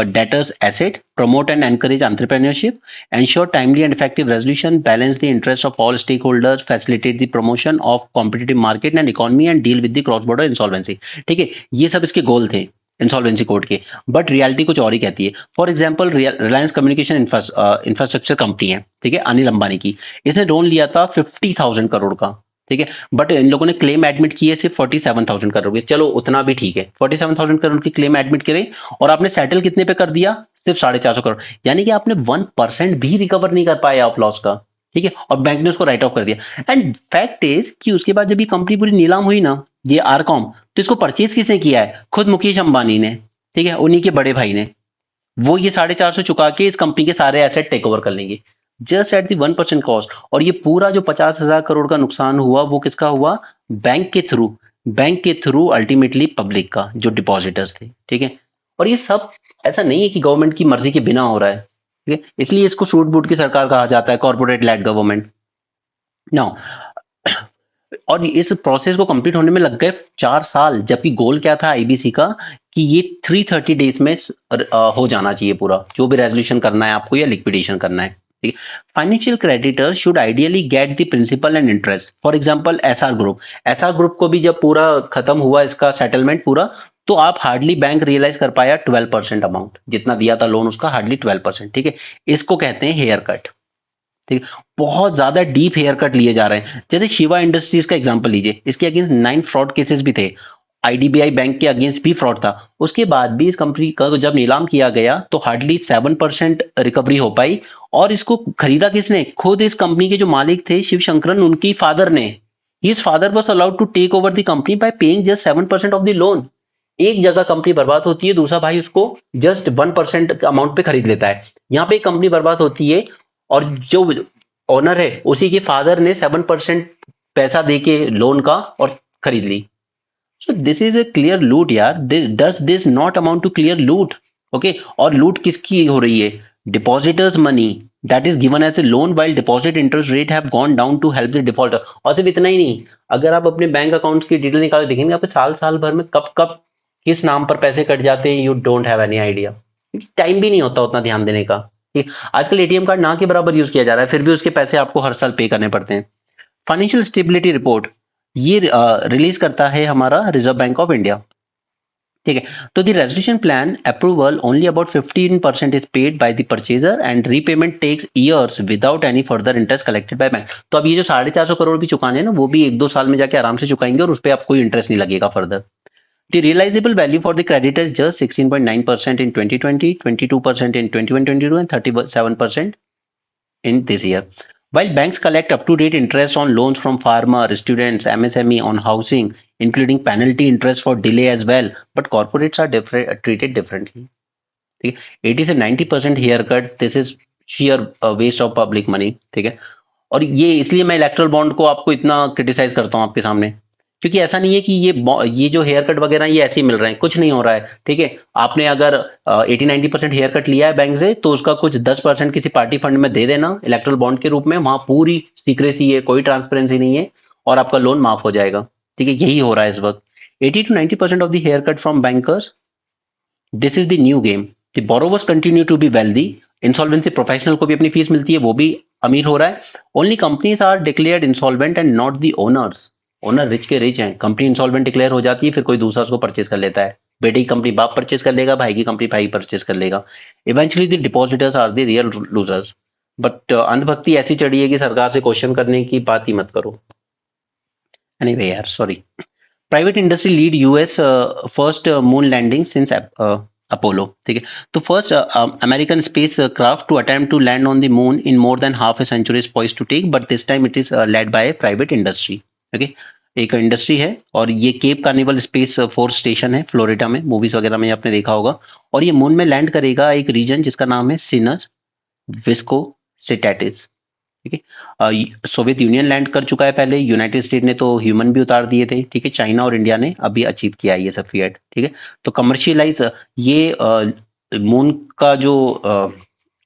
debtors asset, promote and encourage entrepreneurship, ensure timely and effective resolution, balance the interests of all stakeholders, facilitate the promotion of competitive market and economy, and deal with the cross border insolvency, ठीक है। ये सब इसके गोल थे insolvency code के। But reality कुछ और ही कहती है। For example, Reliance communication infrastructure company है, ठीक है, अनिल अंबानी की। इसने लोन लिया था 50,000 करोड़ का, ठीक है। बट इन लोगों ने क्लेम एडमिट किए सिर्फ 47,000 करोड़ के। चलो उतना भी ठीक है, 47,000 करोड़ की क्लेम एडमिट करे, और आपने सेटल कितने पे कर दिया? सिर्फ 450 करोड़। यानी कि आपने 1% भी रिकवर नहीं कर पाए ऑफ लॉस का, ठीक है, और बैंक ने उसको राइट ऑफ कर दिया। एंड फैक्ट इज कि उसके बाद जब ये कंपनी पूरी नीलाम हुई ना, ये आरकॉम, तो इसको परचेज किसने किया है? खुद मुकेश अंबानी ने, ठीक है, उन्हीं के बड़े भाई ने। वो ये 450 चुका के इस कंपनी के सारे एसेट टेक ओवर कर लेंगे, जस्ट एट दी 1% कॉस्ट। और ये पूरा जो 50,000 करोड़ का नुकसान हुआ वो किसका हुआ? बैंक के थ्रू, बैंक के थ्रू अल्टीमेटली पब्लिक का, जो डिपॉजिटर्स थे, ठीक है। और ये सब ऐसा नहीं है कि गवर्नमेंट की मर्जी के बिना हो रहा है, ठीक है। इसलिए इसको सूट बूट की सरकार कहा जाता है, कॉर्पोरेट लेड गवर्नमेंट। नाउ, और इस प्रोसेस को कंप्लीट होने में लग गए 4 साल, जबकि गोल क्या था आईबीसी का? कि ये 330 डेज में हो जाना चाहिए पूरा, जो भी रेजोल्यूशन करना है आपको या लिक्विडेशन करना है, ठीक है। Financial creditor should ideally get the principal and interest. For example Essar group को भी जब पूरा खत्म हुआ इसका सेटलमेंट पूरा, तो आप हार्डली बैंक रियलाइज कर पाया 12% अमाउंट, जितना दिया था लोन उसका हार्डली 12%, ठीक है। इसको कहते हैं हेयर कट, ठीक है। बहुत ज्यादा डीप हेयर कट लिए जा रहे हैं। जैसे शिवा इंडस्ट्रीज का एग्जांपल लीजिए, इसके अगेंस्ट 9 फ्रॉड केसेस भी थे, आईडीबीआई बैंक के अगेंस्ट भी फ्रॉड था। उसके बाद भी इस कंपनी का जब नीलाम किया गया तो हार्डली 7% रिकवरी हो पाई। और इसको खरीदा किसने? खुद इस कंपनी के जो मालिक थे शिव शंकरन, उनकी फादर ने। His father was allowed to take over the company by paying just 7% of the loan. एक जगह कंपनी बर्बाद होती है, दूसरा भाई उसको जस्ट 1% अमाउंट पे खरीद लेता है। यहाँ पे कंपनी बर्बाद होती है, और जो ओनर है उसी के फादर ने 7% पैसा दे के लोन का और खरीद ली। So this is a clear loot यार। Does this not amount to clear loot? Okay, और लूट किसकी हो रही है? Depositors money that is given as a loan while deposit interest rate have gone down to help the defaulter. और सिर्फ इतना ही नहीं, अगर आप अपने बैंक अकाउंट की डिटेल निकाल के देखेंगे, आप साल साल भर में कब कब किस नाम पर पैसे कट जाते हैं, you don't have any idea. Time भी नहीं होता उतना ध्यान देने का। ठीक है? आजकल एटीएम कार्ड ना के बराबर यूज किया जा रहा है, फिर भी उसके पैसे आपको हर साल पे करने पड़ते हैं। फाइनेंशियल स्टेबिलिटी रिपोर्ट ये रिलीज करता है हमारा रिजर्व बैंक ऑफ इंडिया। ठीक है, तो the resolution plan approval only about 15% is paid by the purchaser and repayment takes years without any further interest collected by bank. तो अब ये जो 450 करोड़ भी चुकाने हैं ना, वो भी 1-2 साल में जाके आराम से चुकाएंगे और उस पर आप कोई इंटरेस्ट नहीं लगेगा further. The realizable value for the creditor is just 16.9% in 2020, 22% in 21-22, and 37% in this year. While banks collect up-to-date interest on loans from farmers, students, MSME, on housing, including penalty interest for delay as well, but corporates are treated differently. ठीक है, 80 से 90% haircut, this is sheer waste of public money. ठीक है, और ये इसलिए मैं erectile bond को आपको इतना क्रिटिसाइज करता हूँ आपके सामने, क्योंकि ऐसा नहीं है कि ये जो हेयर कट वगैरह ये ऐसे ही मिल रहे हैं, कुछ नहीं हो रहा है। ठीक है, आपने अगर 80-90% हेयर कट लिया है बैंक से, तो उसका कुछ 10% किसी पार्टी फंड में दे देना इलेक्ट्रल बॉन्ड के रूप में, वहां पूरी सीक्रेसी है, कोई ट्रांसपेरेंसी नहीं है, और आपका लोन माफ हो जाएगा। ठीक है, यही हो रहा है इस वक्त। 80 to 90% of the haircut from bankers, this is the new game. The borrowers continue to be wealthy, insolvency professional को भी अपनी फीस मिलती है, वो भी अमीर हो रहा है। Only companies are declared insolvent and not the owners. Owner rich के रिच हैं, कंपनी इंसॉल्वेंट डिक्लेयर हो जाती है, फिर कोई दूसरा उसको परचेज कर लेता है। बेटे की कंपनी बाप परचेज कर लेगा, भाई की कंपनी भाई परचेज कर लेगा। Eventually the depositors are the real losers. But अंधभक्ति ऐसी चढ़ी है कि सरकार से क्वेश्चन करने की बात ही मत करो। एनीवे यार, sorry. Private industry lead US first moon landing since Apollo. ठीक है, तो first American spacecraft to attempt to land on the moon in more than half a century is poised to take, but this time it is led by private industry. Okay, एक industry है, और ये Cape Canaveral space force station है Florida में, movies वगैरह में आपने देखा होगा। और ये मून में लैंड करेगा एक रीजन जिसका नाम है सिनस विस्कोसिटैटिस। ठीक है, सोवियत यूनियन लैंड कर चुका है पहले, यूनाइटेड स्टेट ने तो ह्यूमन भी उतार दिए थे। ठीक है, चाइना और इंडिया ने अभी अचीव किया है ये सब फीट। ठीक है, तो कमर्शियलाइज ये मून का जो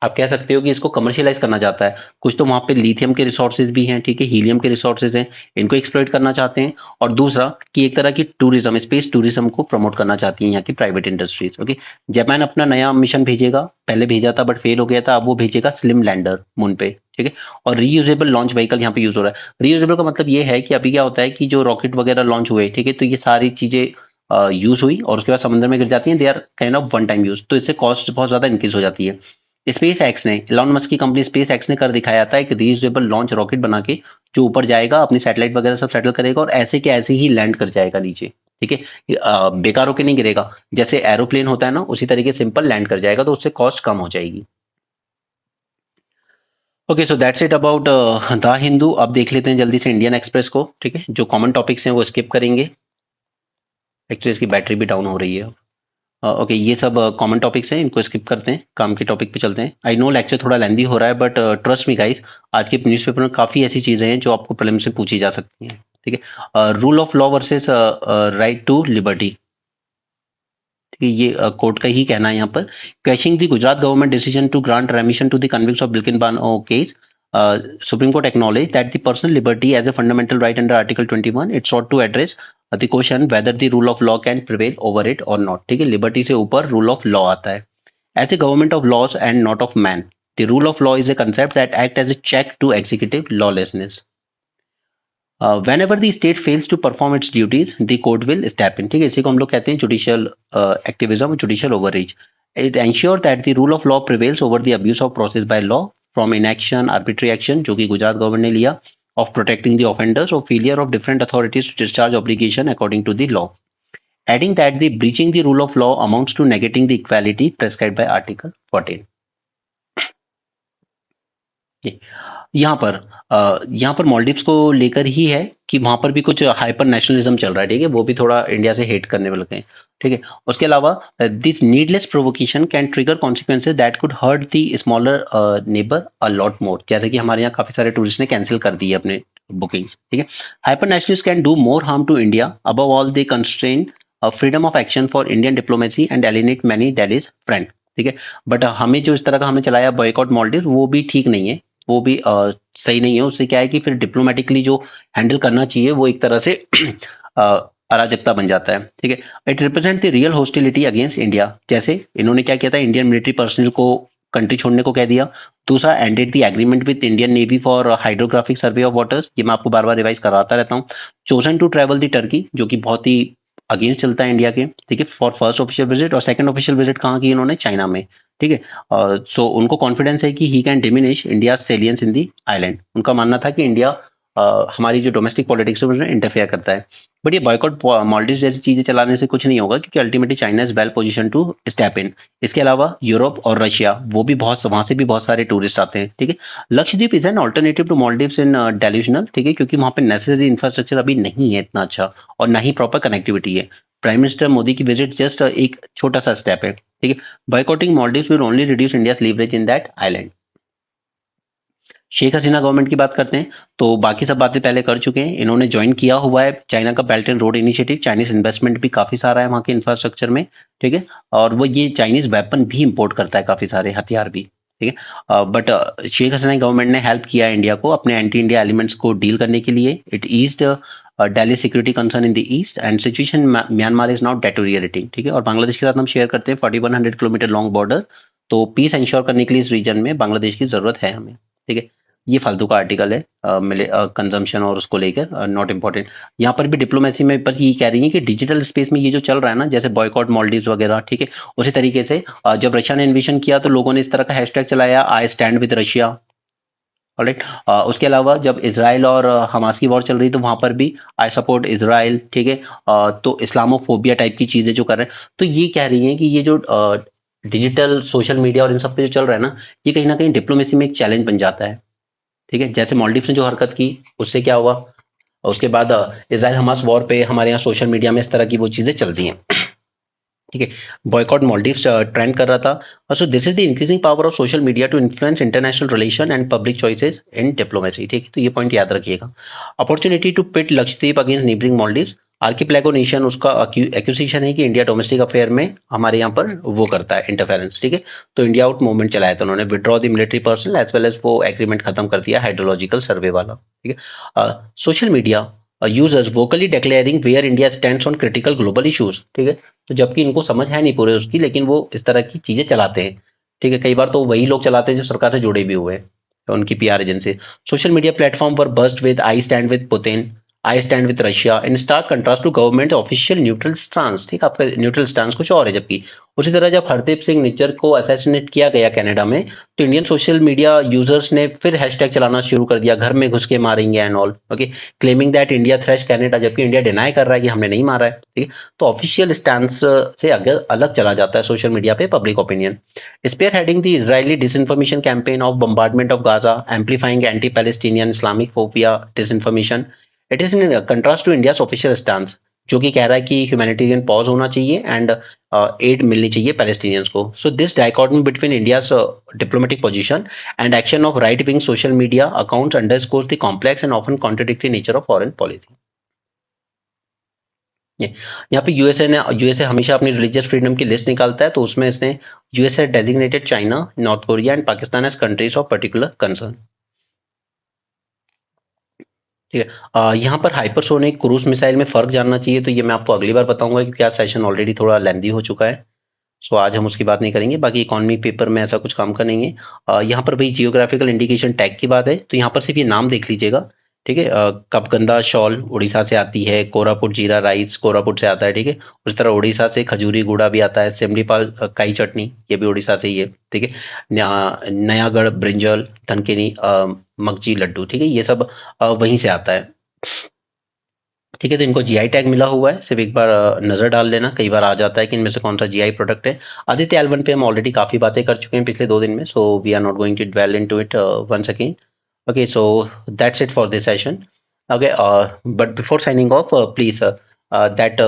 आप कह सकते हो कि इसको कमर्शियलाइज करना चाहता है। कुछ तो वहां पे लिथियम के रिसोर्सेज भी हैं, ठीक है, हीलियम के रिसोर्सेज हैं, इनको एक्सप्लॉइट करना चाहते हैं। और दूसरा कि एक तरह की टूरिज्म, स्पेस टूरिज्म को प्रमोट करना चाहती है यहाँ की प्राइवेट इंडस्ट्रीज। ओके, जापान अपना नया मिशन भेजेगा, पहले भेजा था बट फेल हो गया था, अब वो भेजेगा स्लिम लैंडर मून पे। ठीक है, और रीयूजेबल लॉन्च व्हीकल यहाँ पे यूज हो रहा है। रीयूजेबल का मतलब ये है कि अभी क्या होता है कि जो रॉकेट वगैरह लॉन्च हुए, ठीक है, तो ये सारी चीजें यूज हुई और उसके बाद समुद्र में गिर जाती हैं, they are kind of one time use, तो इससे कॉस्ट बहुत ज्यादा इंक्रीज हो जाती है। स्पेस एक्स ने, इलॉन मस्क की कंपनी स्पेस एक्स ने कर दिखाया था एक रीयूजेबल लॉन्च रॉकेट बना के, जो ऊपर जाएगा, अपनी सैटेलाइट वगैरह सब सेटल करेगा और ऐसे के ऐसे ही लैंड कर जाएगा नीचे। ठीक है, बेकार होके नहीं गिरेगा, जैसे एरोप्लेन होता है ना, उसी तरीके सिंपल लैंड कर जाएगा, तो उससे कॉस्ट कम हो जाएगी। Okay, so that's it about the Hindu. अब देख लेते हैं जल्दी से इंडियन एक्सप्रेस को। ठीक है, जो कॉमन टॉपिक्स हैं वो स्किप करेंगे, एक्चुअली इसकी बैटरी भी डाउन हो रही है। ओके, ये सब कॉमन टॉपिक्स हैं, इनको स्किप करते हैं, काम के टॉपिक पे चलते हैं। आई नो लेक्चर थोड़ा लेंदी हो रहा है, बट ट्रस्ट मी गाइस, आज के न्यूज़पेपर में काफ़ी ऐसी चीज़ें हैं जो आपको प्रीलिम्स से पूछी जा सकती हैं। ठीक है, rule of law versus right to liberty. ठीक है, ये कोर्ट का ही कहना है यहाँ पर। Questioning the Gujarat government decision to grant remission to the convicts of Bilkis Bano case, Supreme Court acknowledged that the personal liberty as a fundamental right under Article 21, it sought to address the question whether the rule of law can prevail over it or not। ठीक है, liberty से ऊपर rule of law आता है। As a government of laws and not of man, the rule of law is a concept that acts as a check to executive lawlessness। Whenever the state fails to perform its duties, the court will step in। ठीक है, इसी को हम लोग कहते हैं judicial activism, judicial overreach. It ensure that the rule of law prevails over the abuse of process by law from inaction, arbitrary action, जो कि गुजरात गवर्नमेंट ने लिया, ऑफ प्रोटेक्टिंग द ऑफेंडर्स, और failure of different authorities to discharge obligation according to the law. Adding that the breaching the rule of law amounts to negating the equality prescribed by Article 14। यहाँ पर Maldives को लेकर ही है कि वहां पर भी कुछ हाइपर नेशनलिज्म चल रहा है। ठीक है, वो भी थोड़ा इंडिया से हेट करने में लगे हैं। ठीक है, उसके अलावा this needless provocation can trigger consequences that could hurt the smaller neighbour a lot more. जैसे कि हमारे यहाँ काफी सारे टूरिस्ट ने कैंसिल कर दी है अपने बुकिंग्स। ठीक है, hyper nationalist can do more harm to India, above all they constrain freedom of action for Indian diplomacy and alienate many Delhi's friend. ठीक है, बट हमें जो इस तरह का हमें चलाया बॉयकॉट मॉलडीव, वो भी ठीक नहीं है, वो भी सही नहीं है। उससे क्या है कि फिर डिप्लोमेटिकली जो हैंडल करना चाहिए वो एक तरह से अराजकता बन जाता है। ठीक है, it represent the real hostility against India. जैसे इन्होंने क्या किया था, इंडियन मिलिट्री पर्सनल को कंट्री छोड़ने को कह दिया। दूसरा, ended the agreement with Indian navy for hydrographic survey of waters, ये मैं आपको बार बार रिवाइज कराता रहता हूँ। Chosen to travel the Turkey, जो कि बहुत ही अगेंस्ट चलता है इंडिया के, ठीक है, फॉर फर्स्ट ऑफिशियल विजिट। और सेकंड ऑफिशियल विजिट कहाँ की इन्होंने? चाइना में, ठीक है। सो उनको कॉन्फिडेंस है कि he can diminish India salience in the island. उनका मानना था कि इंडिया हमारी जो डोमेस्टिक पॉलिटिक्स है उसमें इंटरफेयर करता है। बट ये बॉयकॉट माल्दीव्स जैसी चीजें चलाने से कुछ नहीं होगा, क्योंकि ultimately China is well position to step in. इसके अलावा यूरोप और रशिया, वो भी बहुत, वहां से भी बहुत सारे टूरिस्ट आते हैं, ठीक है। Lakshadweep is an alternative to Maldives in delusional, ठीक है, क्योंकि वहां पे नेसेसरी इंफ्रास्ट्रक्चर अभी नहीं है इतना अच्छा, और ना ही प्रॉपर कनेक्टिविटी है। प्राइम मिनिस्टर मोदी की विजिट जस्ट एक छोटा सा स्टेप है, ठीक है। Boycotting Maldives will only reduce India's leverage in that island. Sheikh Hasina government की बात करते हैं, तो बाकी सब बातें पहले कर चुके हैं। इन्होंने ज्वाइन किया हुआ है चाइना का belt and road initiative. Chinese investment भी काफी सारा है वहाँ के इंफ्रास्ट्रक्चर में, ठीक है। और वो ये चाइनीज वेपन भी इंपोर्ट करता है, काफी सारे हथियार भी, ठीक है। बट शेख हसीना गवर्नमेंट ने हेल्प किया इंडिया को अपने एंटी इंडिया एलिमेंट्स को डील करने के लिए। It eased Delhi security concern in the east and situation Myanmar is not deteriorating, ठीक है। और बांग्लादेश के साथ हम शेयर करते हैं 4100 किलोमीटर लॉन्ग बॉर्डर, तो पीस इंश्योर करने के लिए इस रीजन में बांग्लादेश की जरूरत है हमें, ठीक है। ये फालतू का आर्टिकल है, मिले कंजम्पशन और उसको लेकर, नॉट इम्पोर्टेंट। यहाँ पर भी डिप्लोमेसी में बस ये कह रही है कि डिजिटल स्पेस में ये जो चल रहा है ना, जैसे बॉयकॉट मालदीव्स वगैरह, ठीक है, उसी तरीके से जब रशिया ने इन्वेशन किया तो लोगों ने इस तरह का हैशटैग चलाया, आई स्टैंड विद रशिया, ऑलराइट। उसके अलावा जब इसराइल और हमास की वॉर चल रही तो वहां पर भी आई सपोर्ट इसराइल, ठीक है। तो इस्लामोफोबिया टाइप की चीजें जो कर रहे हैं, तो ये कह रही हैं कि ये जो डिजिटल सोशल मीडिया और इन सब पे जो चल रहा है ना कहीं डिप्लोमेसी में एक चैलेंज बन जाता है, ठीक है। जैसे मालदीव्स ने जो हरकत की, उससे क्या हुआ, उसके बाद इसराइल हमास वॉर पे हमारे यहाँ सोशल मीडिया में इस तरह की वो चीजें चलती हैं, ठीक है। बॉयकॉट मालदीव्स ट्रेंड कर रहा था। So this is the increasing power of social media to influence international relation and public choices in diplomacy, ठीक है। तो ये पॉइंट याद रखिएगा। Opportunity to pit Lakshadweep against neighbouring Maldives. Archipelago nation, उसका एक्यूजेशन है कि इंडिया डोमेस्टिक अफेयर में हमारे यहाँ पर वो करता है इंटरफेरेंस, ठीक है। तो इंडिया आउट मूवमेंट चलाया था उन्होंने, withdraw the military personnel as well as वो एग्रीमेंट खत्म कर दिया हाइड्रोलॉजिकल सर्वे वाला, ठीक है। Social media users vocally declaring where India stands on critical global issues, ठीक है। तो जबकि इनको समझ है नहीं पूरे उसकी, लेकिन वो इस तरह की चीजें चलाते हैं, ठीक है। कई बार तो वही लोग चलाते हैं जो सरकार से जुड़े भी हुए हैं, उनकी PR agency. Social media platform पर bust with I stand with Putin, I stand with Russia in stark contrast to government official neutral stance, ठीक है। आपका न्यूट्रल स्टांस कुछ और है। जबकि उसी तरह जब हरदीप सिंह निज्जर को असैसिनेट किया गया कनाडा में, तो इंडियन सोशल मीडिया यूजर्स ने फिर हैशटैग चलाना शुरू कर दिया, घर में घुस के मारेंगे and all, okay, claiming that India threat Canada, जबकि इंडिया डिनाई कर रहा है कि हमने नहीं मारा है, ठीक है। तो ऑफिशियल स्टैंस से अगर अलग चला जाता है सोशल मीडिया पे public opinion. Spearheading the Israeli disinformation campaign of bombardment of Gaza, amplifying anti Palestinian Islamic phobia disinformation. It is in contrast to India official stance, जो कि कह रहा है कि ह्यूमैनिटेरियन पॉज होना चाहिए एंड एड मिलनी चाहिए पैलेस्टीनियंस को। So this dichotomy between India's diplomatic position and action of right wing social media accounts underscores the complex and often contradictory nature of foreign policy. यहाँ पे यूएसए हमेशा अपनी religious freedom की list निकालता है, तो उसमें इसने USA designated China, North Korea and Pakistan as countries of particular concern, ठीक है। यहाँ पर हाइपरसोनिक क्रूज मिसाइल में फर्क जानना चाहिए, तो ये मैं आपको अगली बार बताऊंगा, क्योंकि आज सेशन ऑलरेडी थोड़ा लेंदी हो चुका है। सो आज हम उसकी बात नहीं करेंगे। बाकी इकोनॉमी पेपर में ऐसा कुछ काम का नहीं है। यहाँ पर भाई जियोग्राफिकल इंडिकेशन टैग की बात है, तो यहाँ पर सिर्फ ये नाम देख लीजिएगा, ठीक है। कपगंदा शॉल उड़ीसा से आती है, कोरापुट जीरा राइस कोरापुट से आता है, ठीक है। उस तरह उड़ीसा से खजूरी गुड़ा भी आता है, सिमलीपाल काई चटनी ये भी उड़ीसा से ही है, ठीक है। नयागढ़ ब्रिंजल, धनकेनी मगजी लड्डू, ठीक है, ये सब वहीं से आता है, ठीक है। तो इनको जीआई टैग मिला हुआ है, सिर्फ एक बार नजर डाल लेना, कई बार आ जाता है कि इनमें से कौन सा जीआई प्रोडक्ट है। आदित्य एल1 पे हम ऑलरेडी काफी बातें कर चुके हैं पिछले 2 दिन में, so we are not going to dwell into it once again, okay. So that's it for this session, okay. But before signing off please that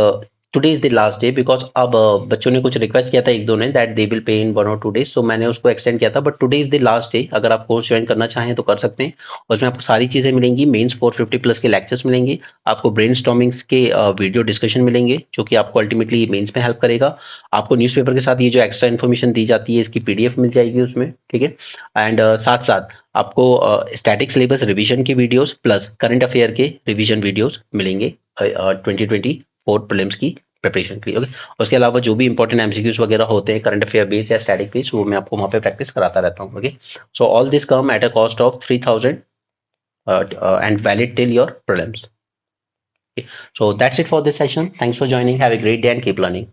today is the last day, because अब बच्चों ने कुछ request किया था एक दो ने that they will pay इन 1 और 2 डेज, सो मैंने उसको एक्सटेंड किया था। But today is the last day, अगर आप कोर्स ज्वाइन करना चाहें तो कर सकते हैं। उसमें आपको सारी चीजें मिलेंगी, मेंस 450 प्लस के लेक्चर्स मिलेंगे, आपको ब्रेन स्टॉर्मिंग्स के वीडियो डिस्कशन मिलेंगे, जो कि आपको अल्टीमेटली मेंस में हेल्प करेगा। आपको न्यूज़पेपर के साथ ये जो एक्स्ट्रा इन्फॉर्मेशन दी जाती है इसकी पीडीएफ मिल जाएगी उसमें, ठीक है। एंड साथ साथ आपको स्टैटिक सिलेबस रिवीजन की वीडियोस प्लस करंट अफेयर के रिवीजन वीडियोस मिलेंगे 2024 प्रीलिम्स की प्रिपरेशन के लिए। ओके, उसके अलावा जो भी इंपॉर्टेंट एमसीक्यूज वगैरह होते हैं करंट अफेयर बेस्ड या स्टैटिक बेस्ड, वो मैं आपको वहाँ पे प्रैक्टिस कराता रहता हूँ। Okay, so all this come at a cost of 3000 and valid till your prelims. Okay. So that's it for this session. Thanks for joining. Have a great day and keep learning.